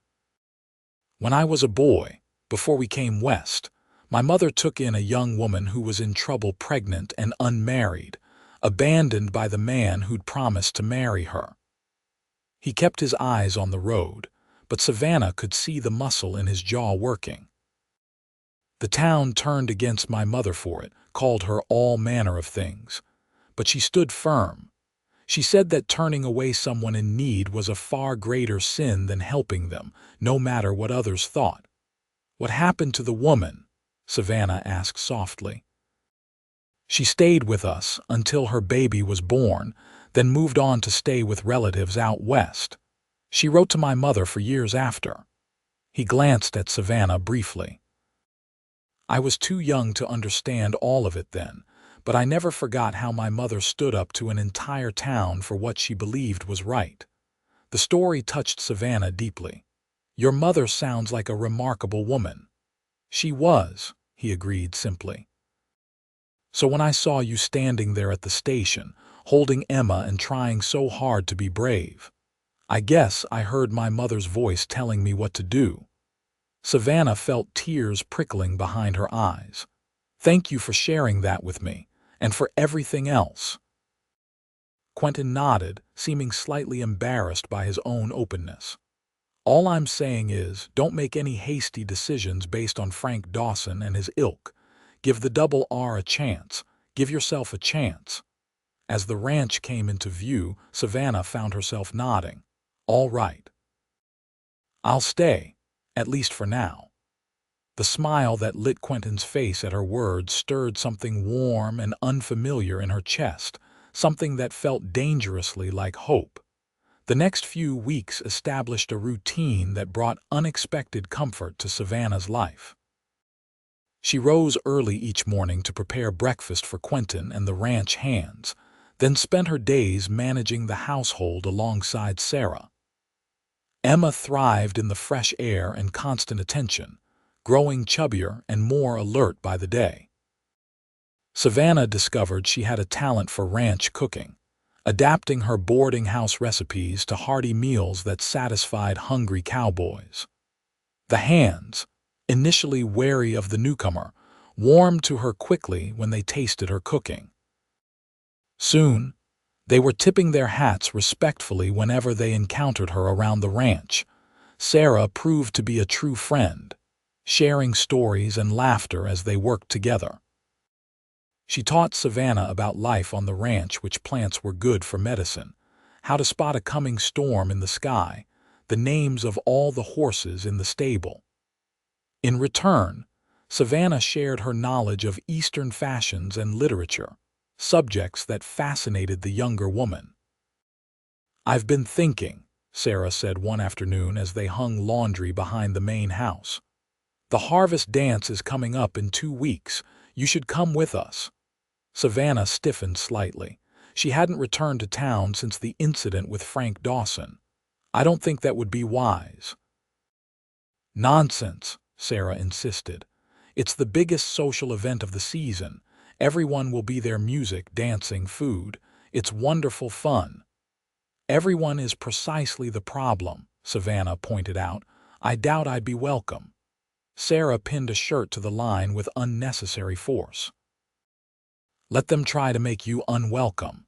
S1: "When I was a boy, before we came west, my mother took in a young woman who was in trouble, pregnant and unmarried, abandoned by the man who'd promised to marry her." He kept his eyes on the road, but Savannah could see the muscle in his jaw working. "The town turned against my mother for it, called her all manner of things. But she stood firm. She said that turning away someone in need was a far greater sin than helping them, no matter what others thought." "What happened to the woman?" Savannah asked softly. "She stayed with us until her baby was born, then moved on to stay with relatives out west. She wrote to my mother for years after." He glanced at Savannah briefly. "I was too young to understand all of it then, but I never forgot how my mother stood up to an entire town for what she believed was right. The story touched Savannah deeply. "Your mother sounds like a remarkable woman." "She was," he agreed simply. "So when I saw you standing there at the station, holding Emma and trying so hard to be brave, I guess I heard my mother's voice telling me what to do." Savannah felt tears prickling behind her eyes. "Thank you for sharing that with me, and for everything else." Quentin nodded, seeming slightly embarrassed by his own openness. "All I'm saying is, don't make any hasty decisions based on Frank Dawson and his ilk. Give the double R a chance. Give yourself a chance." As the ranch came into view, Savannah found herself nodding. "All right. I'll stay, at least for now." The smile that lit Quentin's face at her words stirred something warm and unfamiliar in her chest, something that felt dangerously like hope. The next few weeks established a routine that brought unexpected comfort to Savannah's life. She rose early each morning to prepare breakfast for Quentin and the ranch hands, then spent her days managing the household alongside Sarah. Emma thrived in the fresh air and constant attention, growing chubbier and more alert by the day. Savannah discovered she had a talent for ranch cooking, adapting her boarding house recipes to hearty meals that satisfied hungry cowboys. The hands, initially wary of the newcomer, warmed to her quickly when they tasted her cooking. Soon, they were tipping their hats respectfully whenever they encountered her around the ranch. Sarah proved to be a true friend, sharing stories and laughter as they worked together. She taught Savannah about life on the ranch, which plants were good for medicine, how to spot a coming storm in the sky, the names of all the horses in the stable. In return, Savannah shared her knowledge of Eastern fashions and literature, subjects that fascinated the younger woman. "I've been thinking," Sarah said one afternoon as they hung laundry behind the main house. "The harvest dance is coming up in 2 weeks. You should come with us." Savannah stiffened slightly. She hadn't returned to town since the incident with Frank Dawson. "I don't think that would be wise." "Nonsense," Sarah insisted. "It's the biggest social event of the season. Everyone will be there, music, dancing, food. It's wonderful fun." "Everyone is precisely the problem," Savannah pointed out. "I doubt I'd be welcome." Sarah pinned a shirt to the line with unnecessary force. "Let them try to make you unwelcome.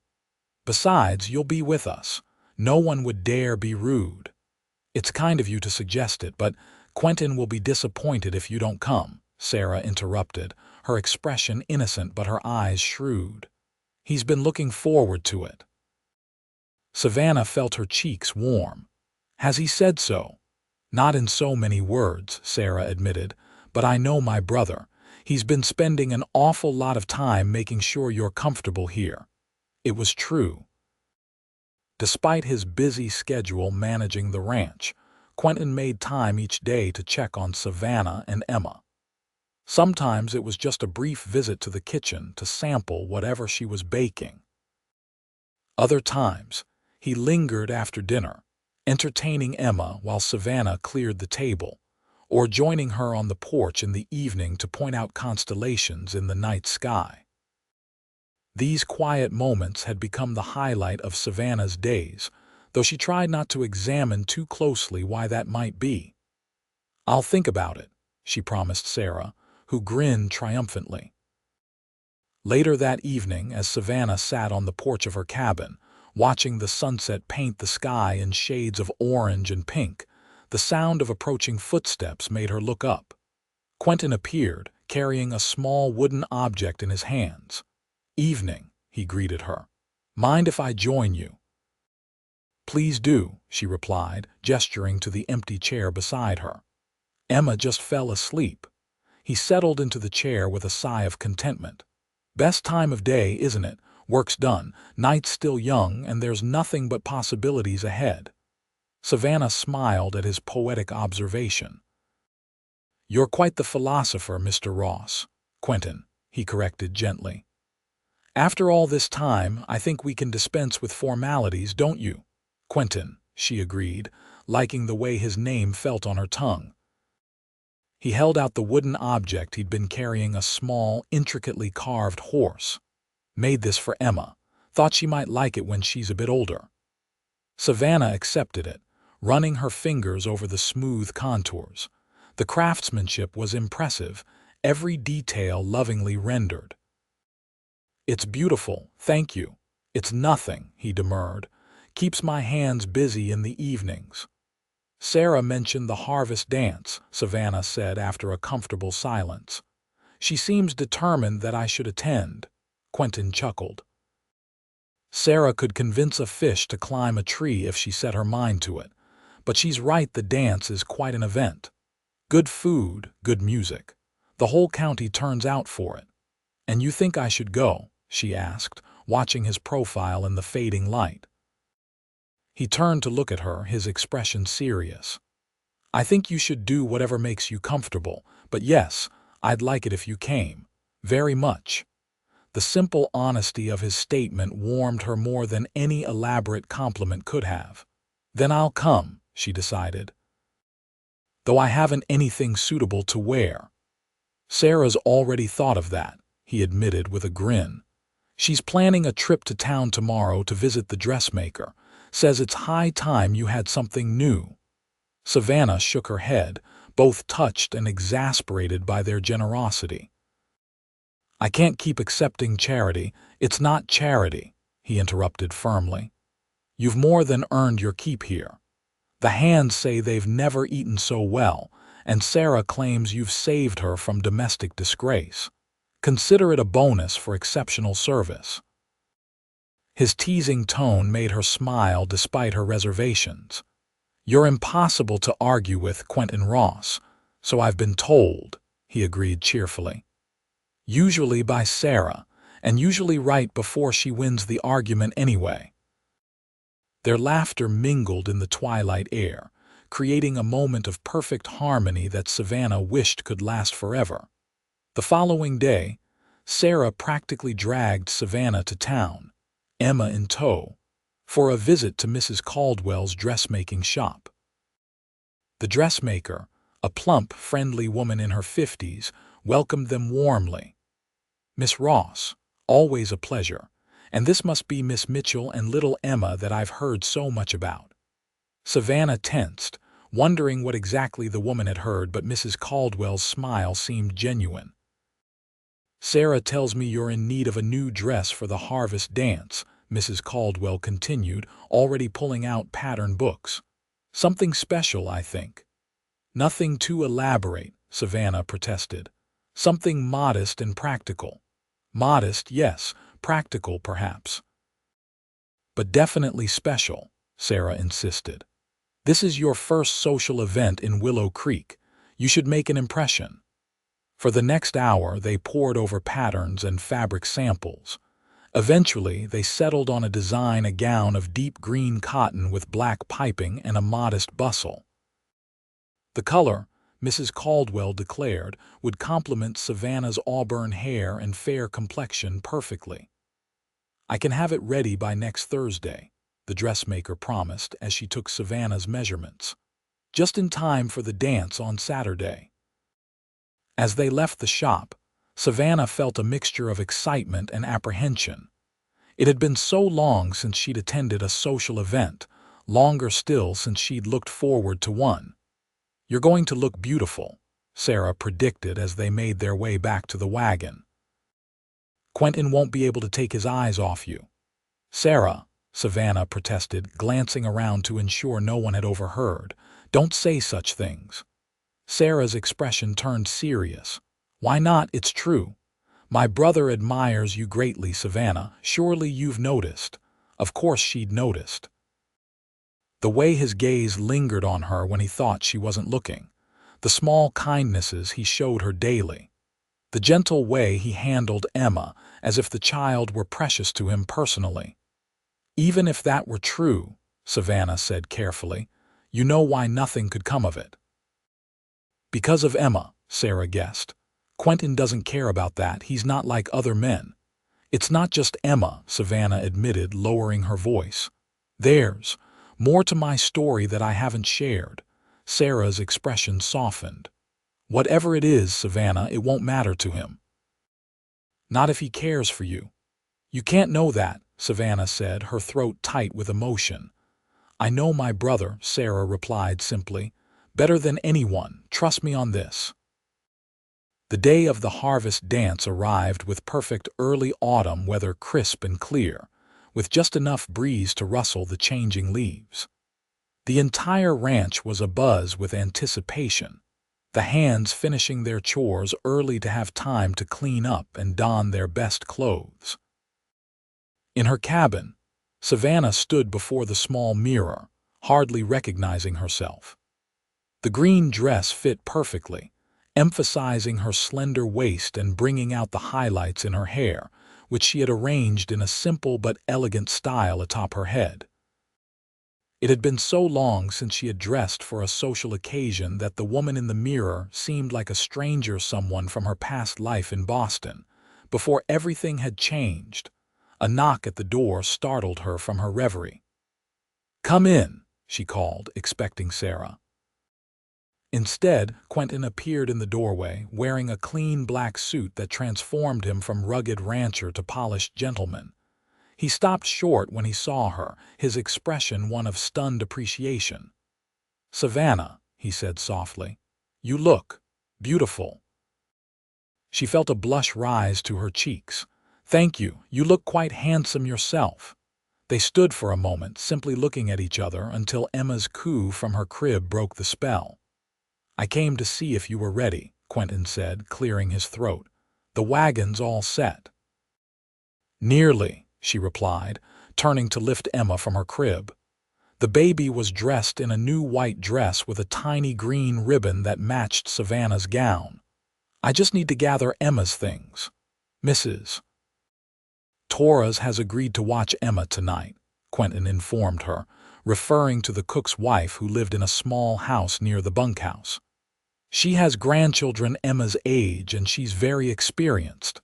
S1: Besides, you'll be with us. No one would dare be rude." "It's kind of you to suggest it, but Quentin will be disappointed if you don't come," Sarah interrupted, her expression innocent but her eyes shrewd. "He's been looking forward to it." Savannah felt her cheeks warm. "Has he said so?" "Not in so many words," Sarah admitted, "but I know my brother. He's been spending an awful lot of time making sure you're comfortable here." It was true. Despite his busy schedule managing the ranch, Quentin made time each day to check on Savannah and Emma. Sometimes it was just a brief visit to the kitchen to sample whatever she was baking. Other times, he lingered after dinner, entertaining Emma while Savannah cleared the table, or joining her on the porch in the evening to point out constellations in the night sky. These quiet moments had become the highlight of Savannah's days, though she tried not to examine too closely why that might be. "I'll think about it," she promised Sarah, who grinned triumphantly. Later that evening, as Savannah sat on the porch of her cabin, watching the sunset paint the sky in shades of orange and pink, the sound of approaching footsteps made her look up. Quentin appeared, carrying a small wooden object in his hands. "Evening," he greeted her. "Mind if I join you?" "Please do," she replied, gesturing to the empty chair beside her. Emma just fell asleep. He settled into the chair with a sigh of contentment. "Best time of day, isn't it? Work's done, night's still young, and there's nothing but possibilities ahead." Savannah smiled at his poetic observation. "You're quite the philosopher, Mr. Ross." "Quentin," he corrected gently. "After all this time, I think we can dispense with formalities, don't you?" "Quentin," she agreed, liking the way his name felt on her tongue. He held out the wooden object he'd been carrying, a small, intricately carved horse. Made this for Emma. Thought she might like it when she's a bit older. Savannah accepted it, running her fingers over the smooth contours. The craftsmanship was impressive, every detail lovingly rendered. "It's beautiful, thank you." "It's nothing," he demurred. "Keeps my hands busy in the evenings." "Sarah mentioned the harvest dance," Savannah said after a comfortable silence. "She seems determined that I should attend." Quentin chuckled. "Sarah could convince a fish to climb a tree if she set her mind to it. But she's right, the dance is quite an event. Good food, good music. The whole county turns out for it." "And you think I should go?" she asked, watching his profile in the fading light. He turned to look at her, his expression serious. "I think you should do whatever makes you comfortable, but yes, I'd like it if you came. Very much." The simple honesty of his statement warmed her more than any elaborate compliment could have. "Then I'll come," she decided. "Though I haven't anything suitable to wear." "Sarah's already thought of that," he admitted with a grin. "She's planning a trip to town tomorrow to visit the dressmaker. Says it's high time you had something new." Savannah shook her head, both touched and exasperated by their generosity. "I can't keep accepting charity. It's not charity," he interrupted firmly. "You've more than earned your keep here. The hands say they've never eaten so well, and Sarah claims you've saved her from domestic disgrace. Consider it a bonus for exceptional service." His teasing tone made her smile despite her reservations. "You're impossible to argue with, Quentin Ross, so I've been told," he agreed cheerfully. "Usually by Sarah, and usually right before she wins the argument anyway." Their laughter mingled in the twilight air, creating a moment of perfect harmony that Savannah wished could last forever. The following day, Sarah practically dragged Savannah to town, Emma in tow, for a visit to Mrs. Caldwell's dressmaking shop. The dressmaker, a plump, friendly woman in her 50s, welcomed them warmly. "Miss Ross, always a pleasure, and this must be Miss Mitchell and little Emma that I've heard so much about." Savannah tensed, wondering what exactly the woman had heard, but Mrs. Caldwell's smile seemed genuine. "Sarah tells me you're in need of a new dress for the harvest dance," Mrs. Caldwell continued, already pulling out pattern books. "Something special, I think." "Nothing too elaborate," Savannah protested. "Something modest and practical." "Modest, yes, practical perhaps." "But definitely special," Sarah insisted. "This is your first social event in Willow Creek. You should make an impression." For the next hour, they pored over patterns and fabric samples. Eventually, they settled on a design, a gown of deep green cotton with black piping and a modest bustle. The color, Mrs. Caldwell declared, would complement Savannah's auburn hair and fair complexion perfectly. "I can have it ready by next Thursday," the dressmaker promised as she took Savannah's measurements. "Just in time for the dance on Saturday." As they left the shop, Savannah felt a mixture of excitement and apprehension. It had been so long since she'd attended a social event, longer still since she'd looked forward to one. "You're going to look beautiful," Sarah predicted as they made their way back to the wagon. "Quentin won't be able to take his eyes off you." "Sarah," Savannah protested, glancing around to ensure no one had overheard, "don't say such things." Sarah's expression turned serious. "Why not? It's true. My brother admires you greatly, Savannah. Surely you've noticed." Of course she'd noticed. The way his gaze lingered on her when he thought she wasn't looking. The small kindnesses he showed her daily. The gentle way he handled Emma, as if the child were precious to him personally. "Even if that were true," Savannah said carefully, "you know why nothing could come of it." "Because of Emma," Sarah guessed. "Quentin doesn't care about that. He's not like other men." "It's not just Emma," Savannah admitted, lowering her voice. "There's More to my story that I haven't shared. Sarah's expression softened. Whatever it is, Savannah, it won't matter to him. Not if he cares for you. You can't know that, Savannah said, her throat tight with emotion. I know my brother, Sarah replied simply. Better than anyone, trust me on this. The day of the harvest dance arrived with perfect early autumn weather, crisp and clear, with just enough breeze to rustle the changing leaves. The entire ranch was abuzz with anticipation, the hands finishing their chores early to have time to clean up and don their best clothes. In her cabin, Savannah stood before the small mirror, hardly recognizing herself. The green dress fit perfectly, emphasizing her slender waist and bringing out the highlights in her hair, which she had arranged in a simple but elegant style atop her head. It had been so long since she had dressed for a social occasion that the woman in the mirror seemed like a stranger, someone from her past life in Boston, before everything had changed. A knock at the door startled her from her reverie. "Come in," she called, expecting Sarah. Instead, Quentin appeared in the doorway, wearing a clean black suit that transformed him from rugged rancher to polished gentleman. He stopped short when he saw her, his expression one of stunned appreciation. "Savannah," he said softly, "you look beautiful." She felt a blush rise to her cheeks. "Thank you, you look quite handsome yourself." They stood for a moment, simply looking at each other until Emma's coo from her crib broke the spell. "I came to see if you were ready," Quentin said, clearing his throat. "The wagon's all set." "Nearly," she replied, turning to lift Emma from her crib. The baby was dressed in a new white dress with a tiny green ribbon that matched Savannah's gown. "I just need to gather Emma's things. Mrs. Torres has agreed to watch Emma tonight," Quentin informed her, referring to the cook's wife who lived in a small house near the bunkhouse. "She has grandchildren Emma's age and she's very experienced."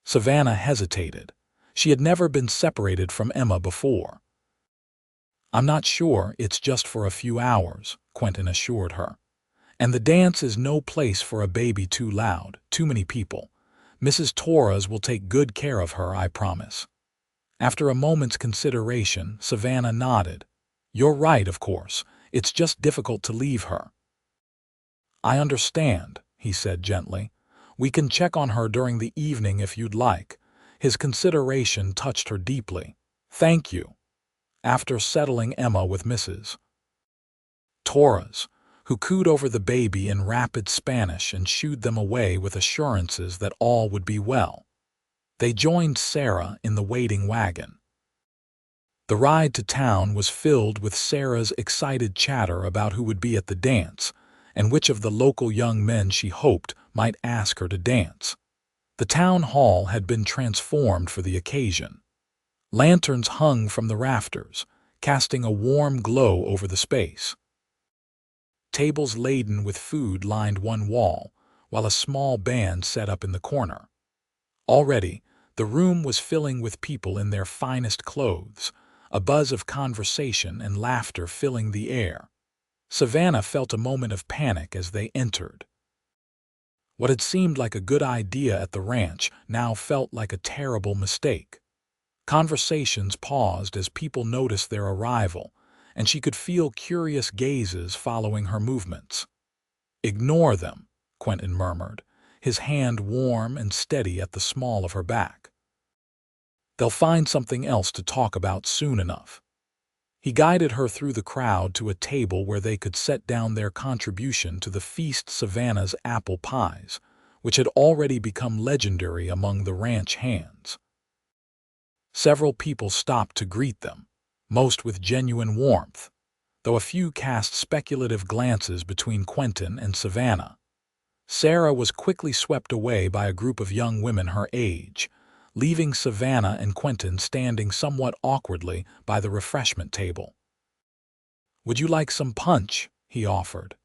S1: Savannah hesitated. She had never been separated from Emma before. "I'm not sure, it's just for a few hours," Quentin assured her. "And the dance is no place for a baby too loud, too many people. Mrs. Torres will take good care of her, I promise." After a moment's consideration, Savannah nodded. "You're right, of course. It's just difficult to leave her." "I understand," he said gently. "We can check on her during the evening if you'd like." His consideration touched her deeply. "Thank you." After settling Emma with Mrs. Torres, who cooed over the baby in rapid Spanish and shooed them away with assurances that all would be well, they joined Sarah in the waiting wagon. The ride to town was filled with Sarah's excited chatter about who would be at the dance and which of the local young men she hoped might ask her to dance. The town hall had been transformed for the occasion. Lanterns hung from the rafters, casting a warm glow over the space. Tables laden with food lined one wall, while a small band set up in the corner. Already, the room was filling with people in their finest clothes, a buzz of conversation and laughter filling the air. Savannah felt a moment of panic as they entered. What had seemed like a good idea at the ranch now felt like a terrible mistake. Conversations paused as people noticed their arrival, and she could feel curious gazes following her movements. "Ignore them," Quentin murmured, his hand warm and steady at the small of her back. "They'll find something else to talk about soon enough." He guided her through the crowd to a table where they could set down their contribution to the feast, Savannah's apple pies, which had already become legendary among the ranch hands. Several people stopped to greet them, most with genuine warmth, though a few cast speculative glances between Quentin and Savannah. Sarah was quickly swept away by a group of young women her age, leaving Savannah and Quentin standing somewhat awkwardly by the refreshment table. "Would you like some punch?" he offered.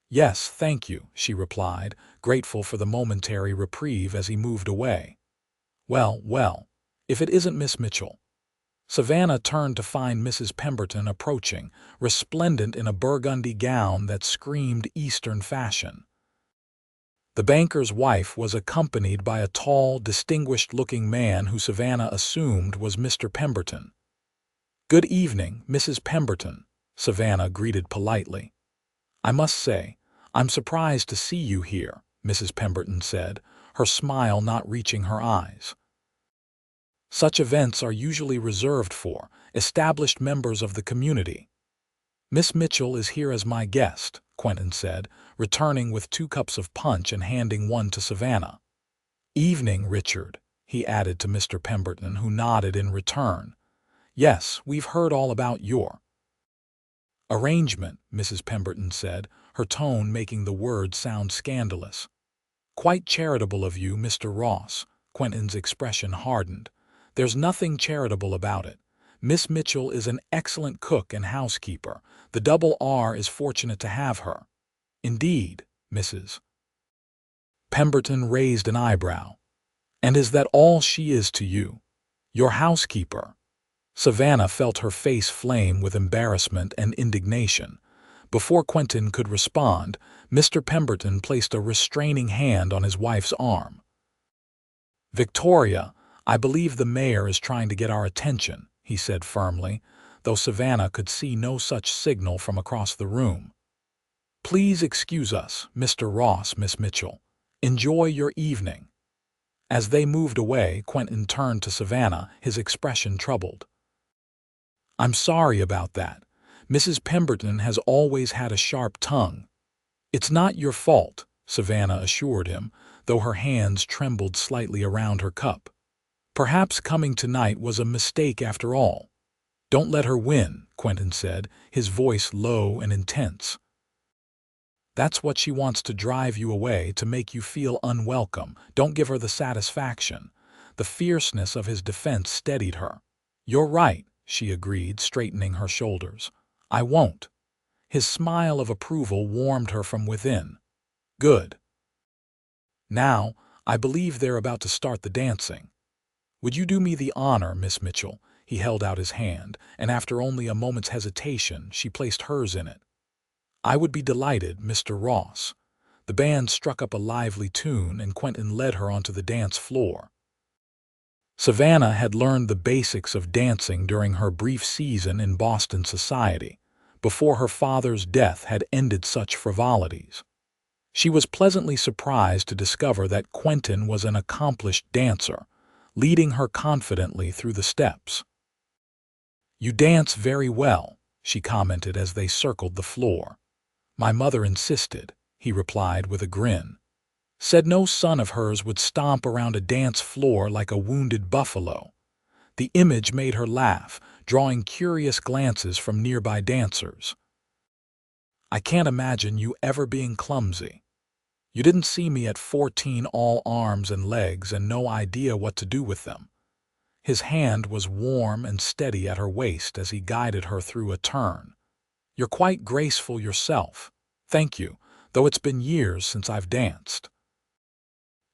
S1: "Yes, thank you," she replied, grateful for the momentary reprieve as he moved away. Well, if it isn't Miss Mitchell." Savannah turned to find Mrs. Pemberton approaching, resplendent in a burgundy gown that screamed Eastern fashion. The banker's wife was accompanied by a tall, distinguished-looking man who Savannah assumed was Mr. Pemberton. "Good evening, Mrs. Pemberton," Savannah greeted politely. "I must say, I'm surprised to see you here," Mrs. Pemberton said, her smile not reaching her eyes. "Such events are usually reserved for established members of the community." "Miss Mitchell is here as my guest," Quentin said, returning with 2 cups of punch and handing one to Savannah. "Evening, Richard," he added to Mr. Pemberton, who nodded in return. "Yes, we've heard all about your arrangement," Mrs. Pemberton said, her tone making the word sound scandalous. "Quite charitable of you, Mr. Ross." Quentin's expression hardened. "There's nothing charitable about it. Miss Mitchell is an excellent cook and housekeeper. The Double R is fortunate to have her." "Indeed, Mrs. Pemberton raised an eyebrow. "And is that all she is to you? Your housekeeper?" Savannah felt her face flame with embarrassment and indignation. Before Quentin could respond, Mr. Pemberton placed a restraining hand on his wife's arm. "Victoria, I believe the mayor is trying to get our attention," he said firmly, though Savannah could see no such signal from across the room. "Please excuse us, Mr. Ross, Miss Mitchell. Enjoy your evening." As they moved away, Quentin turned to Savannah, his expression troubled. "I'm sorry about that. Mrs. Pemberton has always had a sharp tongue." "It's not your fault," Savannah assured him, though her hands trembled slightly around her cup. "Perhaps coming tonight was a mistake after all." "Don't let her win," Quentin said, his voice low and intense. "That's what she wants, to drive you away, to make you feel unwelcome. Don't give her the satisfaction." The fierceness of his defense steadied her. "You're right," she agreed, straightening her shoulders. "I won't." His smile of approval warmed her from within. "Good. Now, I believe they're about to start the dancing. Would you do me the honor, Miss Mitchell?" He held out his hand, and after only a moment's hesitation, she placed hers in it. "I would be delighted, Mr. Ross." The band struck up a lively tune, and Quentin led her onto the dance floor. Savannah had learned the basics of dancing during her brief season in Boston society, before her father's death had ended such frivolities. She was pleasantly surprised to discover that Quentin was an accomplished dancer, leading her confidently through the steps. "You dance very well," she commented as they circled the floor. "My mother insisted," he replied with a grin. "Said no son of hers would stomp around a dance floor like a wounded buffalo." The image made her laugh, drawing curious glances from nearby dancers. "I can't imagine you ever being clumsy. You didn't see me at 14 all arms and legs and no idea what to do with them." His hand was warm and steady at her waist as he guided her through a turn. "You're quite graceful yourself. Thank you, though it's been years since I've danced."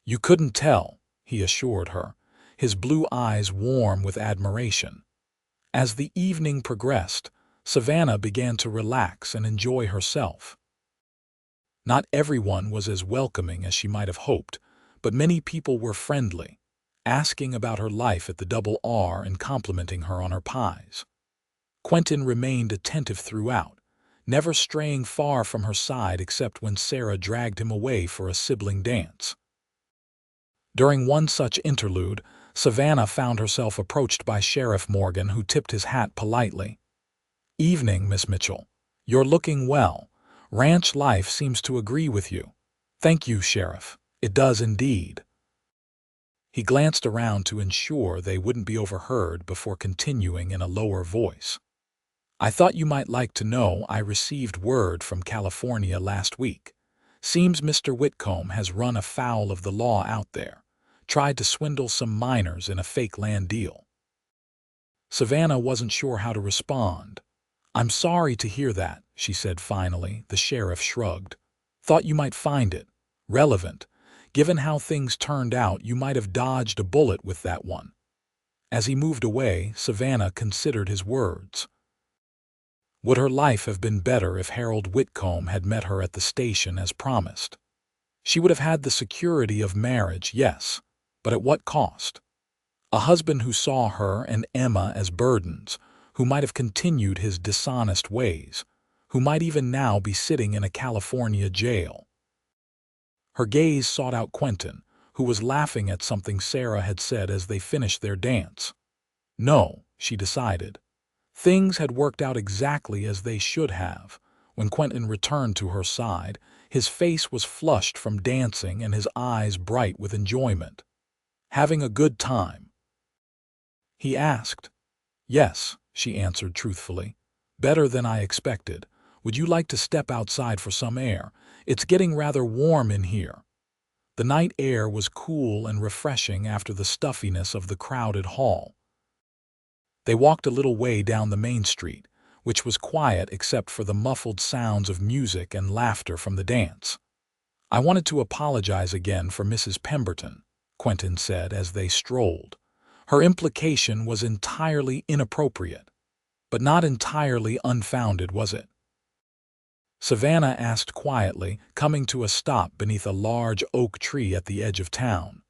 S1: "You couldn't tell," he assured her, his blue eyes warm with admiration. As the evening progressed, Savannah began to relax and enjoy herself. Not everyone was as welcoming as she might have hoped, but many people were friendly, asking about her life at the Double R and complimenting her on her pies. Quentin remained attentive throughout, never straying far from her side except when Sarah dragged him away for a sibling dance. During one such interlude, Savannah found herself approached by Sheriff Morgan, who tipped his hat politely. "Evening, Miss Mitchell. You're looking well. Ranch life seems to agree with you." "Thank you, Sheriff. It does indeed." He glanced around to ensure they wouldn't be overheard before continuing in a lower voice. "I thought you might like to know I received word from California last week. Seems Mr. Whitcomb has run afoul of the law out there. Tried to swindle some miners in a fake land deal." Savannah wasn't sure how to respond. "I'm sorry to hear that," she said finally. The sheriff shrugged. "Thought you might find it relevant. Given how things turned out, you might have dodged a bullet with that one." As he moved away, Savannah considered his words. Would her life have been better if Harold Whitcomb had met her at the station as promised? She would have had the security of marriage, yes, but at what cost? A husband who saw her and Emma as burdens, who might have continued his dishonest ways, who might even now be sitting in a California jail. Her gaze sought out Quentin, who was laughing at something Sarah had said as they finished their dance. No, she decided. Things had worked out exactly as they should have. When Quentin returned to her side, his face was flushed from dancing and his eyes bright with enjoyment. Having a good time? He asked. Yes, she answered truthfully. Better than I expected. Would you like to step outside for some air? It's getting rather warm in here. The night air was cool and refreshing after the stuffiness of the crowded hall. They walked a little way down the main street, which was quiet except for the muffled sounds of music and laughter from the dance. I wanted to apologize again for Mrs. Pemberton, Quentin said as they strolled. Her implication was entirely inappropriate, but not entirely unfounded, was it? Savannah asked quietly, coming to a stop beneath a large oak tree at the edge of town.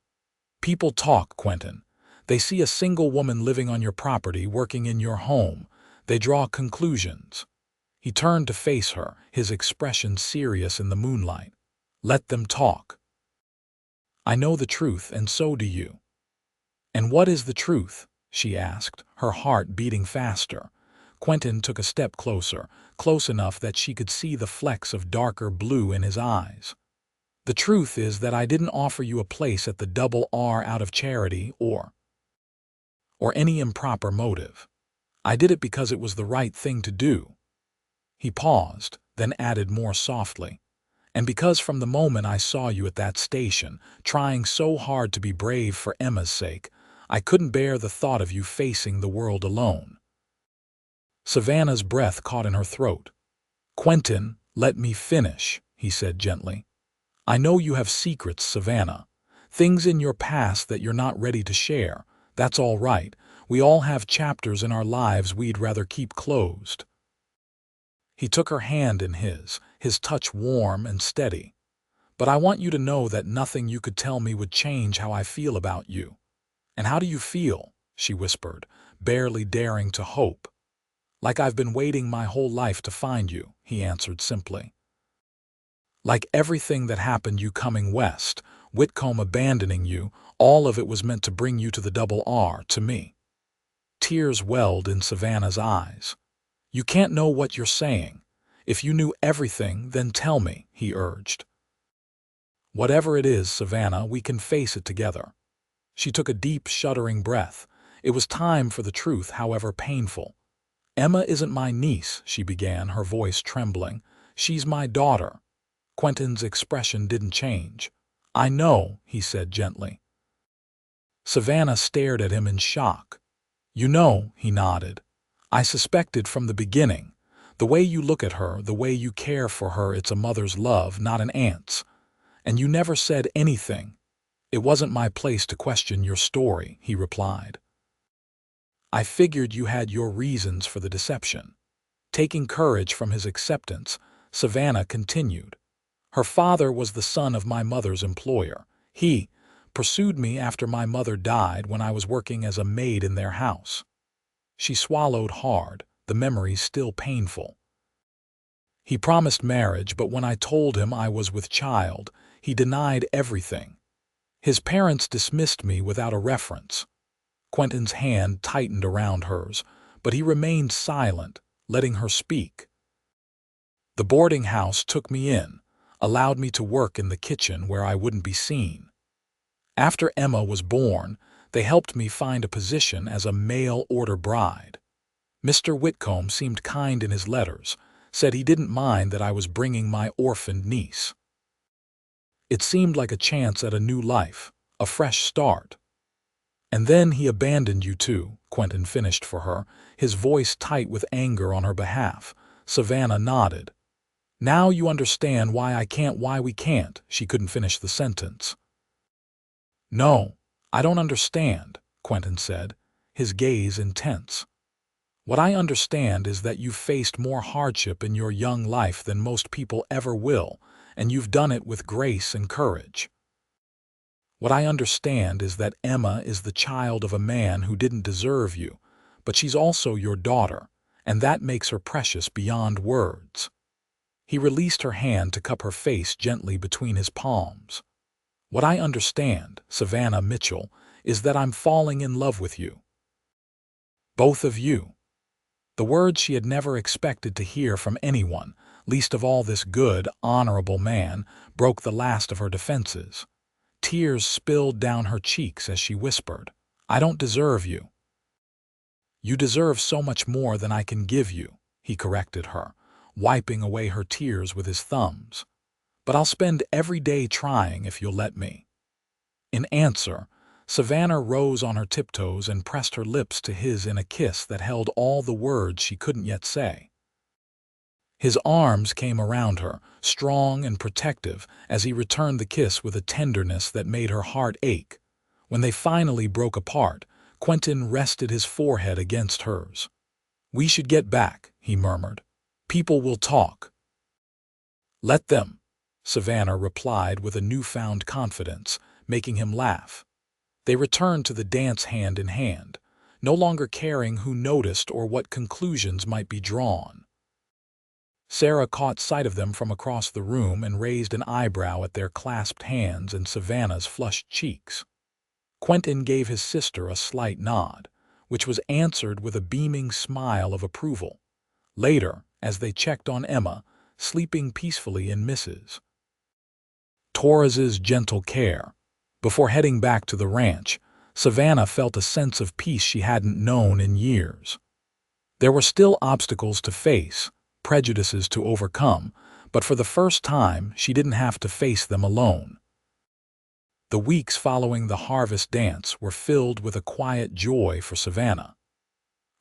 S1: People talk, Quentin. They see a single woman living on your property, working in your home. They draw conclusions. He turned to face her, his expression serious in the moonlight. Let them talk. I know the truth, and so do you. And what is the truth? She asked, her heart beating faster. Quentin took a step closer, close enough that she could see the flecks of darker blue in his eyes. The truth is that I didn't offer you a place at the Double R out of charity or any improper motive. I did it because it was the right thing to do. He paused, then added more softly. And because from the moment I saw you at that station, trying so hard to be brave for Emma's sake, I couldn't bear the thought of you facing the world alone. Savannah's breath caught in her throat. Quentin, let me finish, he said gently. I know you have secrets, Savannah. Things in your past that you're not ready to share. That's all right. We all have chapters in our lives we'd rather keep closed. He took her hand in his touch warm and steady. But I want you to know that nothing you could tell me would change how I feel about you. And how do you feel? She whispered, barely daring to hope. Like I've been waiting my whole life to find you, he answered simply. Like everything that happened, you coming west, Whitcomb abandoning you, all of it was meant to bring you to the Double R, to me. Tears welled in Savannah's eyes. You can't know what you're saying. If you knew everything, then tell me, he urged. Whatever it is, Savannah, we can face it together. She took a deep, shuddering breath. It was time for the truth, however painful. Emma isn't my niece, she began, her voice trembling. She's my daughter. Quentin's expression didn't change. I know, he said gently. Savannah stared at him in shock. You know, he nodded. I suspected from the beginning. The way you look at her, the way you care for her, it's a mother's love, not an aunt's. And you never said anything. It wasn't my place to question your story, he replied. I figured you had your reasons for the deception. Taking courage from his acceptance, Savannah continued. Her father was the son of my mother's employer. He pursued me after my mother died when I was working as a maid in their house. She swallowed hard, the memory still painful. He promised marriage, but when I told him I was with child, he denied everything. His parents dismissed me without a reference. Quentin's hand tightened around hers, but he remained silent, letting her speak. The boarding house took me in, allowed me to work in the kitchen where I wouldn't be seen. After Emma was born, they helped me find a position as a mail-order bride. Mr. Whitcomb seemed kind in his letters, said he didn't mind that I was bringing my orphaned niece. It seemed like a chance at a new life, a fresh start. And then he abandoned you too, Quentin finished for her, his voice tight with anger on her behalf. Savannah nodded. Now you understand why we can't, she couldn't finish the sentence. No, I don't understand, Quentin said, his gaze intense. "What I understand is that you've faced more hardship in your young life than most people ever will, and you've done it with grace and courage. What I understand is that Emma is the child of a man who didn't deserve you, but she's also your daughter, and that makes her precious beyond words." He released her hand to cup her face gently between his palms. "What I understand, Savannah Mitchell, is that I'm falling in love with you. Both of you." The words she had never expected to hear from anyone, least of all this good, honorable man, broke the last of her defenses. Tears spilled down her cheeks as she whispered, "I don't deserve you." "You deserve so much more than I can give you," he corrected her, wiping away her tears with his thumbs. "But I'll spend every day trying if you'll let me." In answer, Savannah rose on her tiptoes and pressed her lips to his in a kiss that held all the words she couldn't yet say. His arms came around her, strong and protective, as he returned the kiss with a tenderness that made her heart ache. When they finally broke apart, Quentin rested his forehead against hers. "We should get back," he murmured. "People will talk." "Let them," Savannah replied with a newfound confidence, making him laugh. They returned to the dance hand in hand, no longer caring who noticed or what conclusions might be drawn. Sarah caught sight of them from across the room and raised an eyebrow at their clasped hands and Savannah's flushed cheeks. Quentin gave his sister a slight nod, which was answered with a beaming smile of approval. Later, as they checked on Emma, sleeping peacefully in Mrs. Torres's gentle care, before heading back to the ranch, Savannah felt a sense of peace she hadn't known in years. There were still obstacles to face, prejudices to overcome, but for the first time she didn't have to face them alone. The weeks following the harvest dance were filled with a quiet joy for Savannah.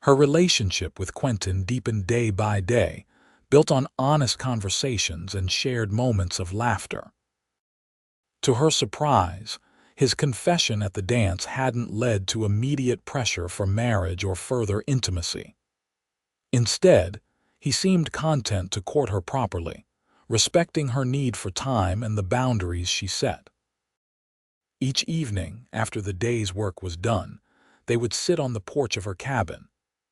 S1: Her relationship with Quentin deepened day by day, built on honest conversations and shared moments of laughter. To her surprise, his confession at the dance hadn't led to immediate pressure for marriage or further intimacy. Instead, he seemed content to court her properly, respecting her need for time and the boundaries she set. Each evening, after the day's work was done, they would sit on the porch of her cabin,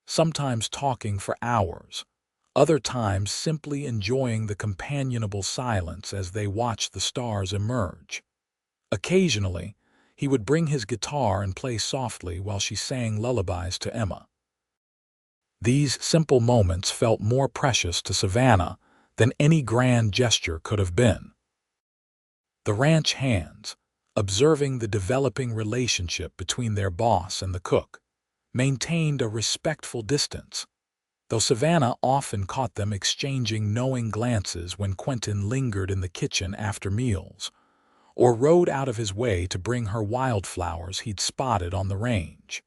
S1: sometimes talking for hours, other times simply enjoying the companionable silence as they watched the stars emerge. Occasionally, he would bring his guitar and play softly while she sang lullabies to Emma. These simple moments felt more precious to Savannah than any grand gesture could have been. The ranch hands, observing the developing relationship between their boss and the cook, maintained a respectful distance, though Savannah often caught them exchanging knowing glances when Quentin lingered in the kitchen after meals, or rode out of his way to bring her wildflowers he'd spotted on the range.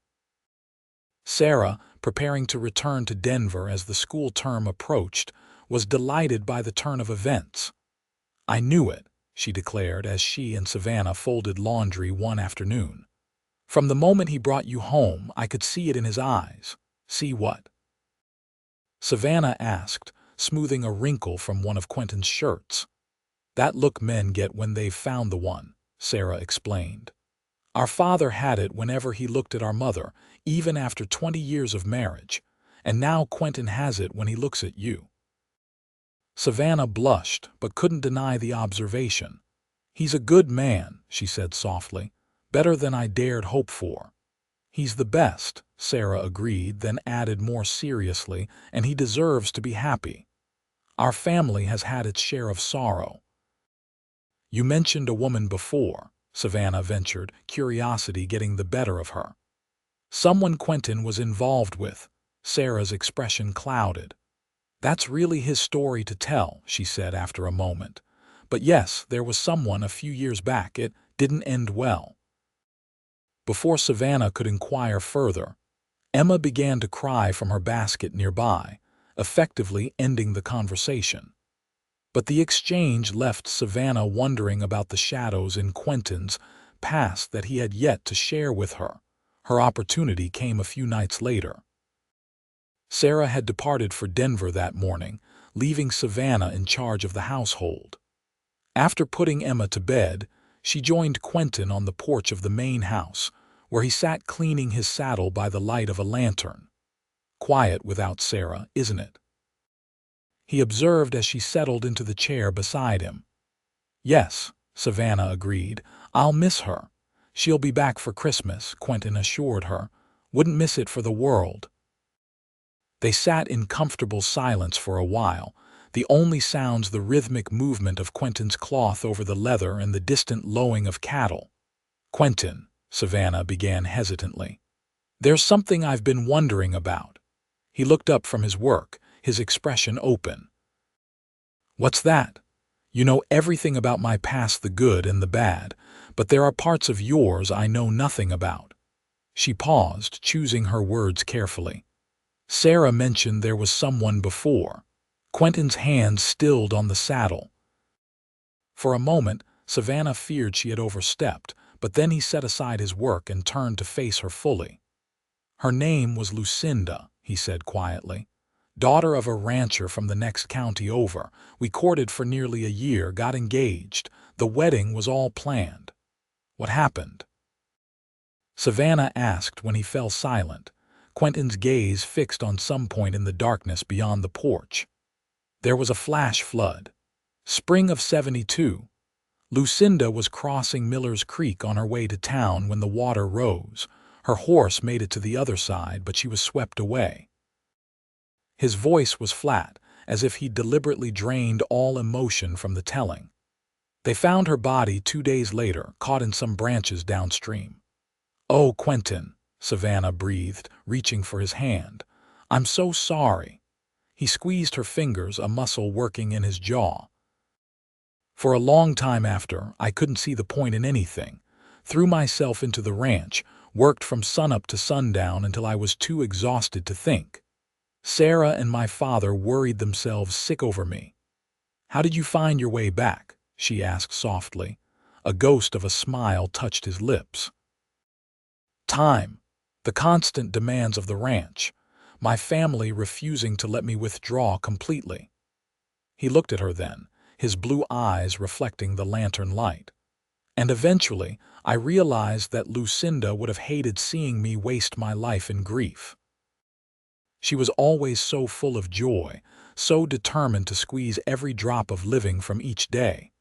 S1: Sarah, preparing to return to Denver as the school term approached, was delighted by the turn of events. "I knew it," she declared as she and Savannah folded laundry one afternoon. "From the moment he brought you home, I could see it in his eyes." "See what?" Savannah asked, smoothing a wrinkle from one of Quentin's shirts. "That look men get when they've found the one," Sarah explained. "Our father had it whenever he looked at our mother, even after 20 years of marriage, and now Quentin has it when he looks at you." Savannah blushed, but couldn't deny the observation. "He's a good man," she said softly, "better than I dared hope for." "He's the best," Sarah agreed, then added more seriously, "and he deserves to be happy. Our family has had its share of sorrow." "You mentioned a woman before," Savannah ventured, curiosity getting the better of her. "Someone Quentin was involved with." Sarah's expression clouded. "That's really his story to tell," she said after a moment. "But yes, there was someone a few years back. It didn't end well." Before Savannah could inquire further, Emma began to cry from her basket nearby, effectively ending the conversation. But the exchange left Savannah wondering about the shadows in Quentin's past that he had yet to share with her, Her opportunity came a few nights later. Sarah had departed for Denver that morning, leaving Savannah in charge of the household. After putting Emma to bed, she joined Quentin on the porch of the main house, where he sat cleaning his saddle by the light of a lantern. Quiet without Sarah, isn't it? He observed as she settled into the chair beside him. Yes, Savannah agreed. I'll miss her. She'll be back for Christmas, Quentin assured her. Wouldn't miss it for the world. They sat in comfortable silence for a while, the only sounds the rhythmic movement of Quentin's cloth over the leather and the distant lowing of cattle. Quentin, Savannah began hesitantly. There's something I've been wondering about. He looked up from his work, his expression open. What's that? You know everything about my past, the good and the bad, but there are parts of yours I know nothing about. She paused, choosing her words carefully. Sarah mentioned there was someone before. Quentin's hands stilled on the saddle. For a moment, Savannah feared she had overstepped, but then he set aside his work and turned to face her fully. Her name was Lucinda, he said quietly. Daughter of a rancher from the next county over. We courted for nearly a year, got engaged. The wedding was all planned. What happened? Savannah asked when he fell silent, Quentin's gaze fixed on some point in the darkness beyond the porch. There was a flash flood. Spring of '72. Lucinda was crossing Miller's Creek on her way to town when the water rose. Her horse made it to the other side, but she was swept away. His voice was flat, as if he'd deliberately drained all emotion from the telling. They found her body 2 days later, caught in some branches downstream. Oh, Quentin, Savannah breathed, reaching for his hand. I'm so sorry. He squeezed her fingers, a muscle working in his jaw. For a long time after, I couldn't see the point in anything. Threw myself into the ranch, worked from sunup to sundown until I was too exhausted to think. Sarah and my father worried themselves sick over me. How did you find your way back? She asked softly. A ghost of a smile touched his lips. Time. The constant demands of the ranch. My family refusing to let me withdraw completely. He looked at her then, his blue eyes reflecting the lantern light. And eventually, I realized that Lucinda would have hated seeing me waste my life in grief. She was always so full of joy, so determined to squeeze every drop of living from each day.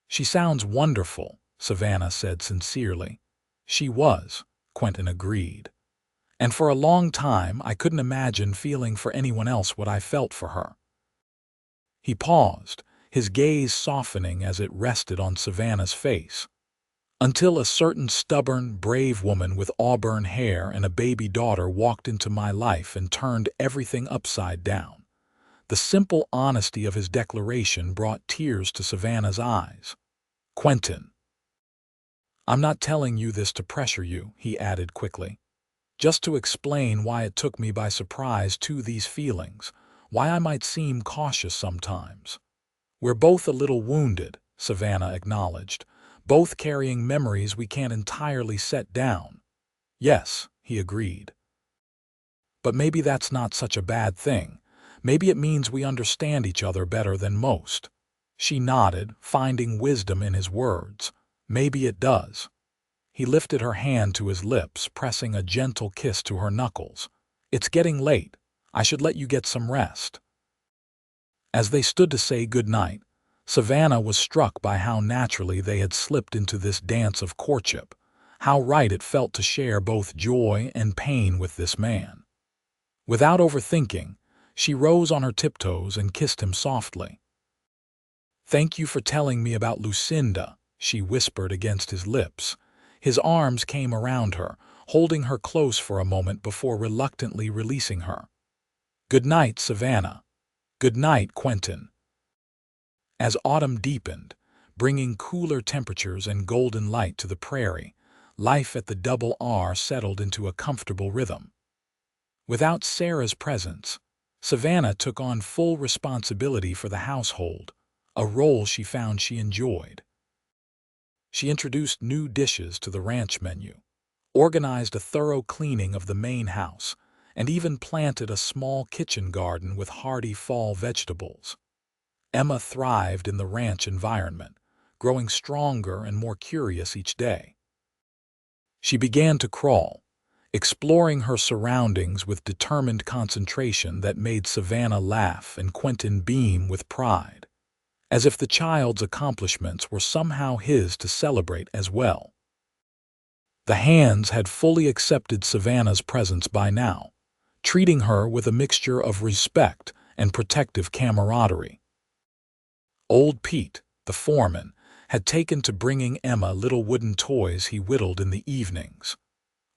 S1: She sounds wonderful, Savannah said sincerely. She was, Quentin agreed. And for a long time, I couldn't imagine feeling for anyone else what I felt for her. He paused, his gaze softening as it rested on Savannah's face. Until a certain stubborn, brave woman with auburn hair and a baby daughter walked into my life and turned everything upside down. The simple honesty of his declaration brought tears to Savannah's eyes. Quentin. I'm not telling you this to pressure you, he added quickly. Just to explain why it took me by surprise to these feelings, why I might seem cautious sometimes. We're both a little wounded, Savannah acknowledged, both carrying memories we can't entirely set down. Yes, he agreed. But maybe that's not such a bad thing. Maybe it means we understand each other better than most. She nodded, finding wisdom in his words. Maybe it does. He lifted her hand to his lips, pressing a gentle kiss to her knuckles. It's getting late. I should let you get some rest. As they stood to say good night, Savannah was struck by how naturally they had slipped into this dance of courtship, how right it felt to share both joy and pain with this man. Without overthinking, she rose on her tiptoes and kissed him softly. Thank you for telling me about Lucinda, she whispered against his lips. His arms came around her, holding her close for a moment before reluctantly releasing her. Good night, Savannah. Good night, Quentin. As autumn deepened, bringing cooler temperatures and golden light to the prairie, life at the Double R settled into a comfortable rhythm. Without Sarah's presence, Savannah took on full responsibility for the household, a role she found she enjoyed. She introduced new dishes to the ranch menu, organized a thorough cleaning of the main house, and even planted a small kitchen garden with hardy fall vegetables. Emma thrived in the ranch environment, growing stronger and more curious each day. She began to crawl, exploring her surroundings with determined concentration that made Savannah laugh and Quentin beam with pride, as if the child's accomplishments were somehow his to celebrate as well. The hands had fully accepted Savannah's presence by now, treating her with a mixture of respect and protective camaraderie. Old Pete, the foreman, had taken to bringing Emma little wooden toys he whittled in the evenings,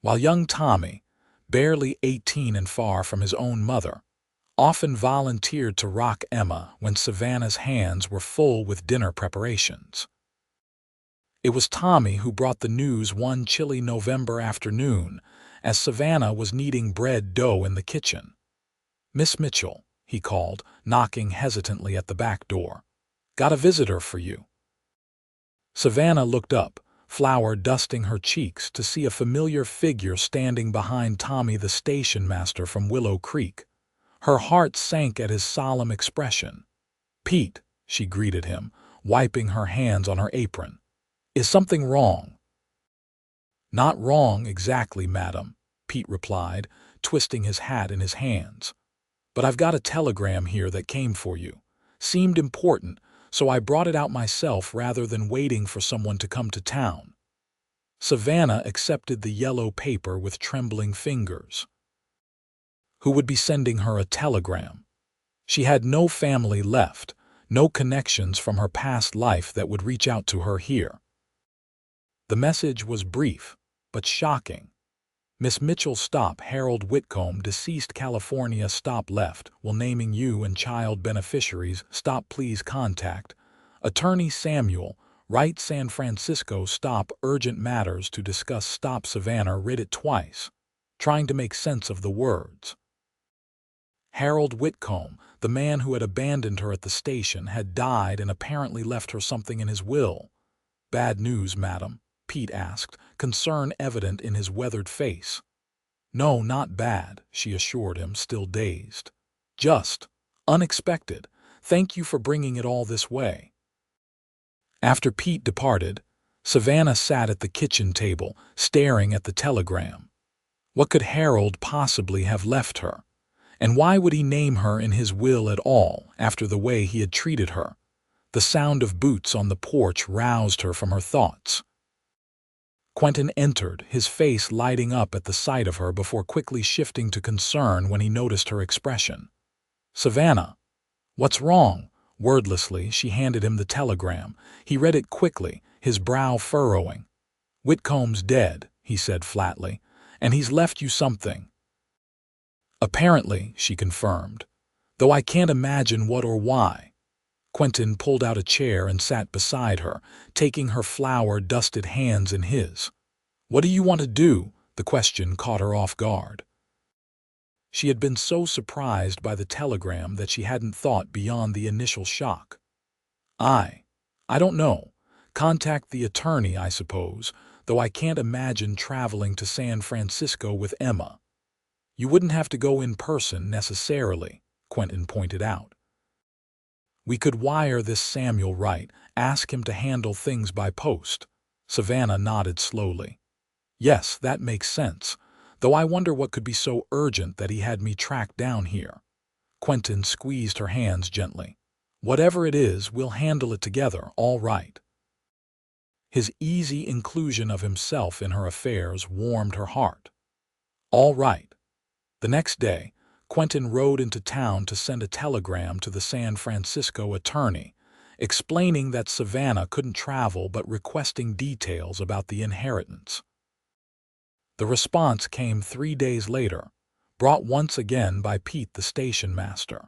S1: while young Tommy, barely 18 and far from his own mother, often volunteered to rock Emma when Savannah's hands were full with dinner preparations. It was Tommy who brought the news one chilly November afternoon as Savannah was kneading bread dough in the kitchen. "Miss Mitchell," he called, knocking hesitantly at the back door. "Got a visitor for you." Savannah looked up, flour dusting her cheeks, to see a familiar figure standing behind Tommy, the station master from Willow Creek. Her heart sank at his solemn expression. "Pete," she greeted him, wiping her hands on her apron. "Is something wrong?" "Not wrong exactly, madam," Pete replied, twisting his hat in his hands. "But I've got a telegram here that came for you. Seemed important, so I brought it out myself rather than waiting for someone to come to town." Savannah accepted the yellow paper with trembling fingers. Who would be sending her a telegram? She had no family left, no connections from her past life that would reach out to her here. The message was brief, but shocking. "Miss Mitchell, stop. Harold Whitcomb, deceased, California. Stop left. Will naming you and child beneficiaries. Stop, please contact Attorney Samuel. Right, San Francisco. Stop, urgent matters to discuss." Stop. Savannah read it twice, trying to make sense of the words. Harold Whitcomb, the man who had abandoned her at the station, had died and apparently left her something in his will. "Bad news, madam?" Pete asked, concern evident in his weathered face. "No, not bad," she assured him, still dazed. "Just unexpected. Thank you for bringing it all this way." After Pete departed, Savannah sat at the kitchen table, staring at the telegram. What could Harold possibly have left her? And why would he name her in his will at all after the way he had treated her? The sound of boots on the porch roused her from her thoughts. Quentin entered, his face lighting up at the sight of her before quickly shifting to concern when he noticed her expression. "Savannah, what's wrong?" Wordlessly, she handed him the telegram. He read it quickly, his brow furrowing. "Whitcomb's dead," he said flatly, "and he's left you something." "Apparently," she confirmed, "though I can't imagine what or why." Quentin pulled out a chair and sat beside her, taking her flour-dusted hands in his. "What do you want to do?" The question caught her off guard. She had been so surprised by the telegram that she hadn't thought beyond the initial shock. I don't know. Contact the attorney, I suppose, though I can't imagine traveling to San Francisco with Emma." "You wouldn't have to go in person necessarily," Quentin pointed out. "We could wire this Samuel Wright, ask him to handle things by post." Savannah nodded slowly. "Yes, that makes sense, though I wonder what could be so urgent that he had me tracked down here." Quentin squeezed her hands gently. "Whatever it is, we'll handle it together, all right." His easy inclusion of himself in her affairs warmed her heart. All right. The next day, Quentin rode into town to send a telegram to the San Francisco attorney, explaining that Savannah couldn't travel but requesting details about the inheritance. The response came 3 days later, brought once again by Pete, the station master.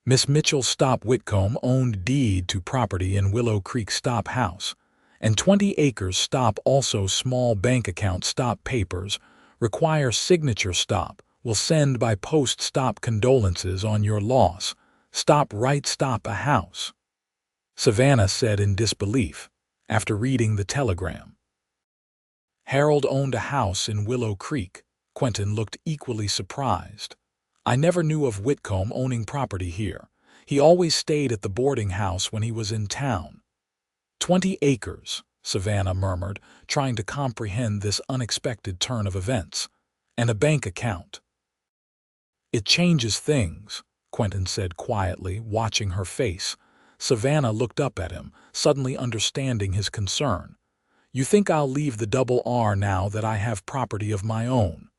S1: "Miss Mitchell, stop. Whitcomb owned deed to property in Willow Creek. Stop house and 20 acres. Stop also small bank account. Stop papers. Require signature. Stop. Will send by post. Stop condolences on your loss. Stop right. Stop a house." Savannah said in disbelief, after reading the telegram. Harold owned a house in Willow Creek. Quentin looked equally surprised. I never knew of Whitcomb owning property here. He always stayed at the boarding house when he was in town. 20 acres, Savannah murmured, trying to comprehend this unexpected turn of events. And a bank account. It changes things, Quentin said quietly, watching her face. Savannah looked up at him, suddenly understanding his concern. You think I'll leave the double R now that I have property of my own?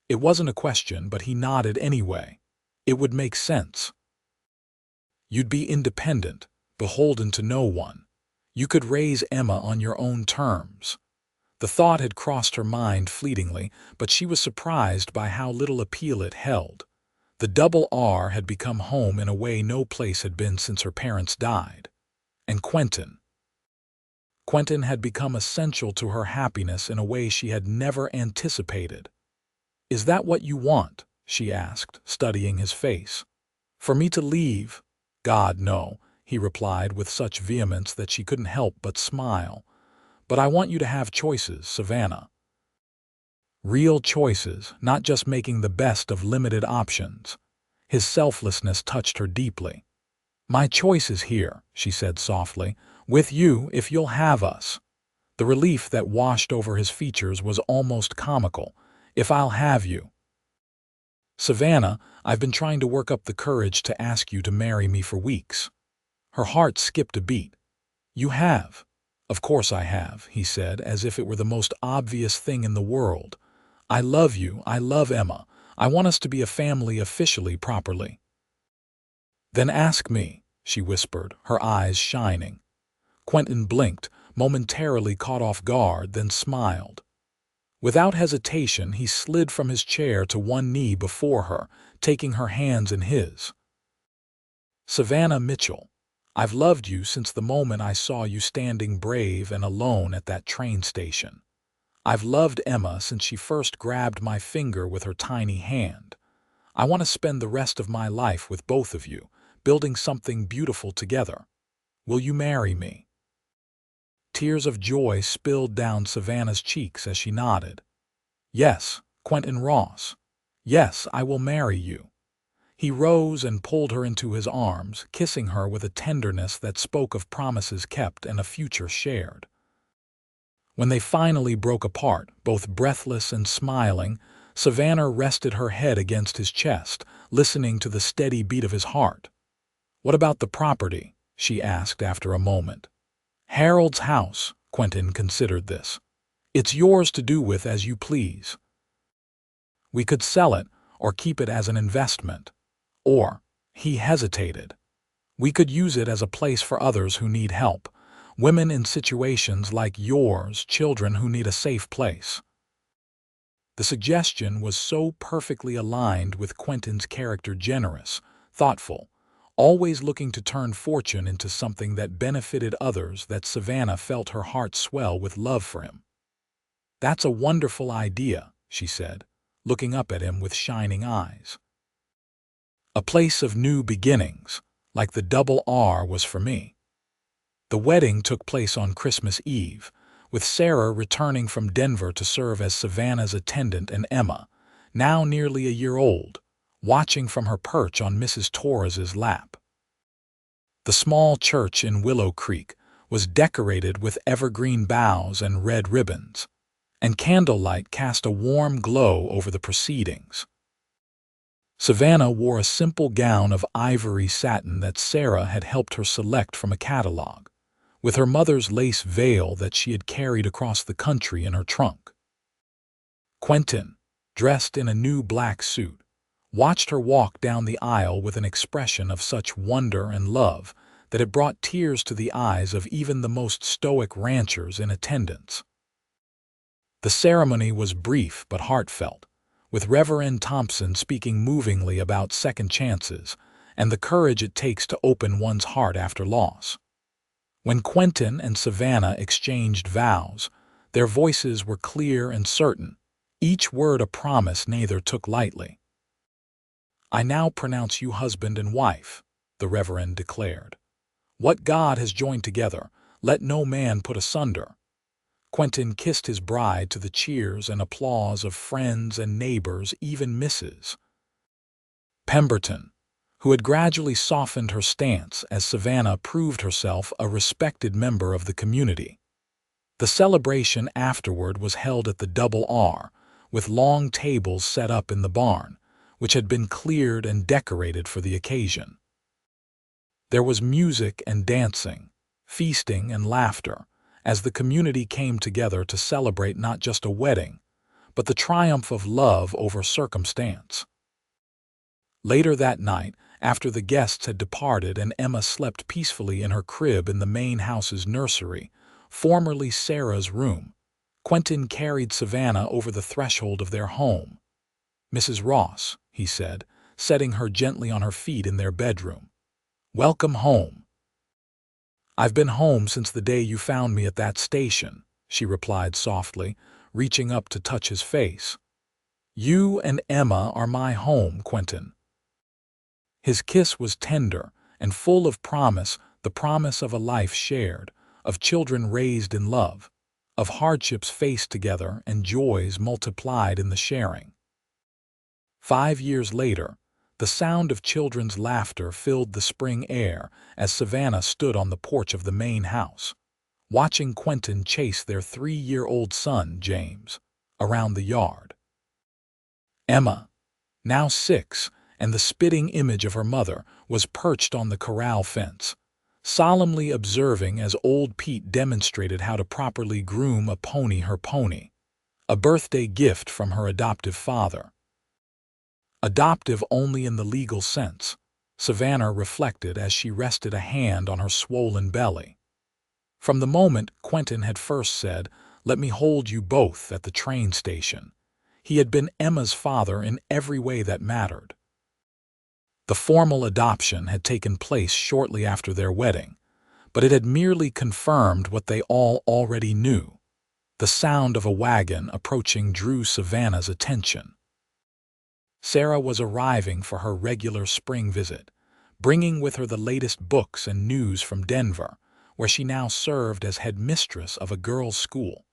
S1: It wasn't a question, but he nodded anyway. It would make sense. You'd be independent, beholden to no one. You could raise Emma on your own terms. The thought had crossed her mind fleetingly, but she was surprised by how little appeal it held. The double R had become home in a way no place had been since her parents died. And Quentin had become essential to her happiness in a way she had never anticipated. "Is that what you want?" she asked, studying his face. "For me to leave?" "God, no," he replied with such vehemence that she couldn't help but smile. "But I want you to have choices, Savannah. Real choices, not just making the best of limited options." His selflessness touched her deeply. "My choice is here," she said softly, "with you if you'll have us." The relief that washed over his features was almost comical. "If I'll have you." "Savannah, I've been trying to work up the courage to ask you to marry me for weeks." Her heart skipped a beat. "You have?" "Of course I have," he said, as if it were the most obvious thing in the world. "I love you, I love Emma. I want us to be a family officially, properly." "Then ask me," she whispered, her eyes shining. Quentin blinked, momentarily caught off guard, then smiled. Without hesitation, he slid from his chair to one knee before her, taking her hands in his. "Savannah Mitchell, I've loved you since the moment I saw you standing brave and alone at that train station. I've loved Emma since she first grabbed my finger with her tiny hand. I want to spend the rest of my life with both of you, building something beautiful together. Will you marry me?" Tears of joy spilled down Savannah's cheeks as she nodded. "Yes, Quentin Ross. Yes, I will marry you." He rose and pulled her into his arms, kissing her with a tenderness that spoke of promises kept and a future shared. When they finally broke apart, both breathless and smiling, Savannah rested her head against his chest, listening to the steady beat of his heart. "What about the property?" she asked after a moment. "Harold's house," Quentin considered this. "It's yours to do with as you please. We could sell it or keep it as an investment. Or," he hesitated, "we could use it as a place for others who need help. Women in situations like yours, children who need a safe place." The suggestion was so perfectly aligned with Quentin's character, generous, thoughtful, always looking to turn fortune into something that benefited others, that Savannah felt her heart swell with love for him. "That's a wonderful idea," she said, looking up at him with shining eyes. "A place of new beginnings, like the double R was for me." The wedding took place on Christmas Eve, with Sarah returning from Denver to serve as Savannah's attendant and Emma, now nearly a year old, watching from her perch on Mrs. Torres's lap. The small church in Willow Creek was decorated with evergreen boughs and red ribbons, and candlelight cast a warm glow over the proceedings. Savannah wore a simple gown of ivory satin that Sarah had helped her select from a catalog, with her mother's lace veil that she had carried across the country in her trunk. Quentin, dressed in a new black suit, watched her walk down the aisle with an expression of such wonder and love that it brought tears to the eyes of even the most stoic ranchers in attendance. The ceremony was brief but heartfelt, with Reverend Thompson speaking movingly about second chances and the courage it takes to open one's heart after loss. When Quentin and Savannah exchanged vows, their voices were clear and certain, each word a promise neither took lightly. "I now pronounce you husband and wife," the Reverend declared. "What God has joined together, let no man put asunder." Quentin kissed his bride to the cheers and applause of friends and neighbors, even Mrs. Pemberton, who had gradually softened her stance as Savannah proved herself a respected member of the community. The celebration afterward was held at the Double R, with long tables set up in the barn, which had been cleared and decorated for the occasion. There was music and dancing, feasting and laughter, as the community came together to celebrate not just a wedding, but the triumph of love over circumstance. Later that night, after the guests had departed and Emma slept peacefully in her crib in the main house's nursery, formerly Sarah's room, Quentin carried Savannah over the threshold of their home. "Mrs. Ross," he said, setting her gently on her feet in their bedroom. "Welcome home." "I've been home since the day you found me at that station," she replied softly, reaching up to touch his face. "You and Emma are my home, Quentin." His kiss was tender and full of promise, the promise of a life shared, of children raised in love, of hardships faced together and joys multiplied in the sharing. 5 years later, the sound of children's laughter filled the spring air as Savannah stood on the porch of the main house, watching Quentin chase their 3-year-old son, James, around the yard. Emma, now 6, and the spitting image of her mother, was perched on the corral fence, solemnly observing as old Pete demonstrated how to properly groom a pony, her pony, a birthday gift from her adoptive father. Adoptive only in the legal sense, Savannah reflected as she rested a hand on her swollen belly. From the moment Quentin had first said, "Let me hold you both," at the train station, he had been Emma's father in every way that mattered. The formal adoption had taken place shortly after their wedding, but it had merely confirmed what they all already knew. The sound of a wagon approaching drew Savannah's attention. Sarah was arriving for her regular spring visit, bringing with her the latest books and news from Denver, where she now served as headmistress of a girls' school.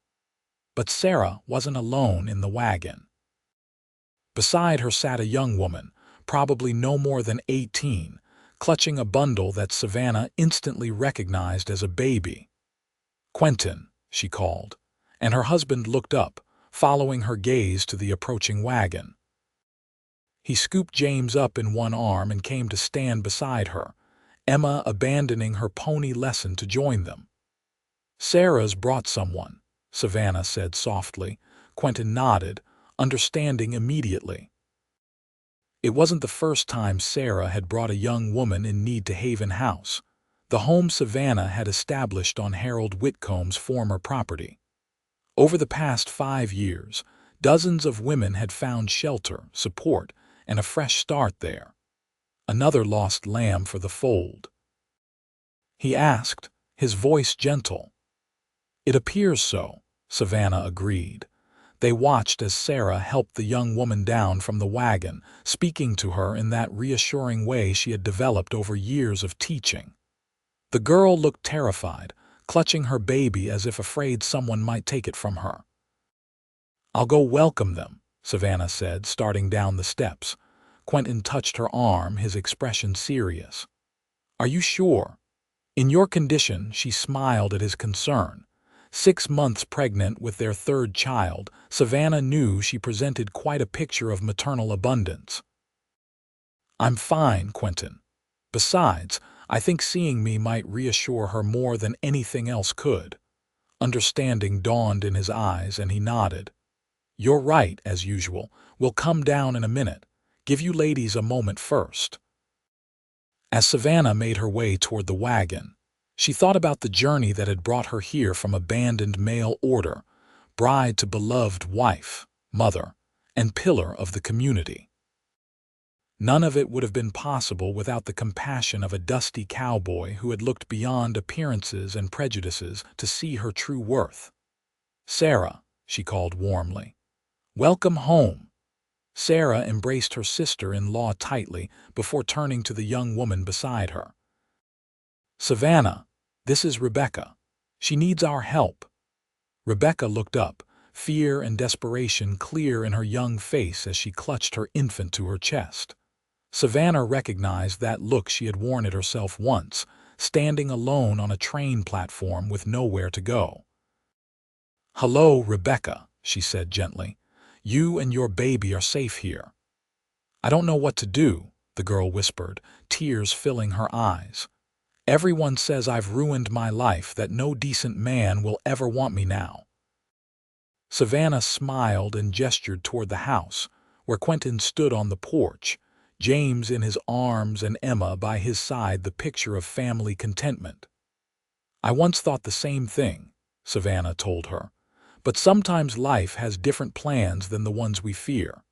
S1: But Sarah wasn't alone in the wagon. Beside her sat a young woman, probably no more than 18, clutching a bundle that Savannah instantly recognized as a baby. "Quentin," she called, and her husband looked up, following her gaze to the approaching wagon. He scooped James up in one arm and came to stand beside her, Emma abandoning her pony lesson to join them. "Sarah's brought someone," Savannah said softly. Quentin nodded, understanding immediately. It wasn't the first time Sarah had brought a young woman in need to Haven House, the home Savannah had established on Harold Whitcomb's former property. Over the past 5 years, dozens of women had found shelter, support, and a fresh start there. Another lost lamb for the fold. He asked, his voice gentle. "It appears so," Savannah agreed. They watched as Sarah helped the young woman down from the wagon, speaking to her in that reassuring way she had developed over years of teaching. The girl looked terrified, clutching her baby as if afraid someone might take it from her. "I'll go welcome them," Savannah said, starting down the steps. Quentin touched her arm, his expression serious. "Are you sure?" In your condition, she smiled at his concern. 6 months pregnant with their 3rd child, Savannah knew she presented quite a picture of maternal abundance. "I'm fine, Quentin. Besides, I think seeing me might reassure her more than anything else could." Understanding dawned in his eyes, and he nodded. "You're right, as usual. We'll come down in a minute. Give you ladies a moment first." As Savannah made her way toward the wagon, she thought about the journey that had brought her here from abandoned mail order, bride to beloved wife, mother, and pillar of the community. None of it would have been possible without the compassion of a dusty cowboy who had looked beyond appearances and prejudices to see her true worth. "Sarah," she called warmly. "Welcome home." Sarah embraced her sister-in-law tightly before turning to the young woman beside her. "Savannah, this is Rebecca. She needs our help." Rebecca looked up, fear and desperation clear in her young face as she clutched her infant to her chest. Savannah recognized that look she had worn it herself once, standing alone on a train platform with nowhere to go. "Hello, Rebecca," she said gently. "You and your baby are safe here." "I don't know what to do," the girl whispered, tears filling her eyes. "Everyone says I've ruined my life, that no decent man will ever want me now." Savannah smiled and gestured toward the house, where Quentin stood on the porch, James in his arms and Emma by his side, the picture of family contentment. "I once thought the same thing," Savannah told her, "but sometimes life has different plans than the ones we fear.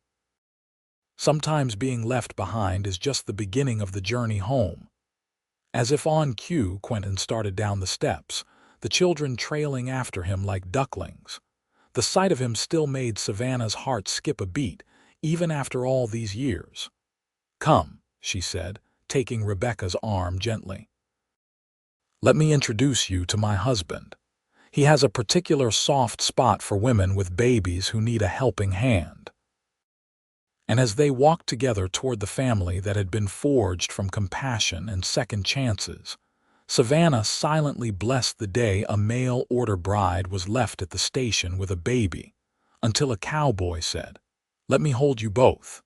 S1: Sometimes being left behind is just the beginning of the journey home." As if on cue, Quentin started down the steps, the children trailing after him like ducklings. The sight of him still made Savannah's heart skip a beat, even after all these years. "Come," she said, taking Rebecca's arm gently. "Let me introduce you to my husband. He has a particular soft spot for women with babies who need a helping hand." And as they walked together toward the family that had been forged from compassion and second chances, Savannah silently blessed the day a mail-order bride was left at the station with a baby, until a cowboy said, "Let me hold you both."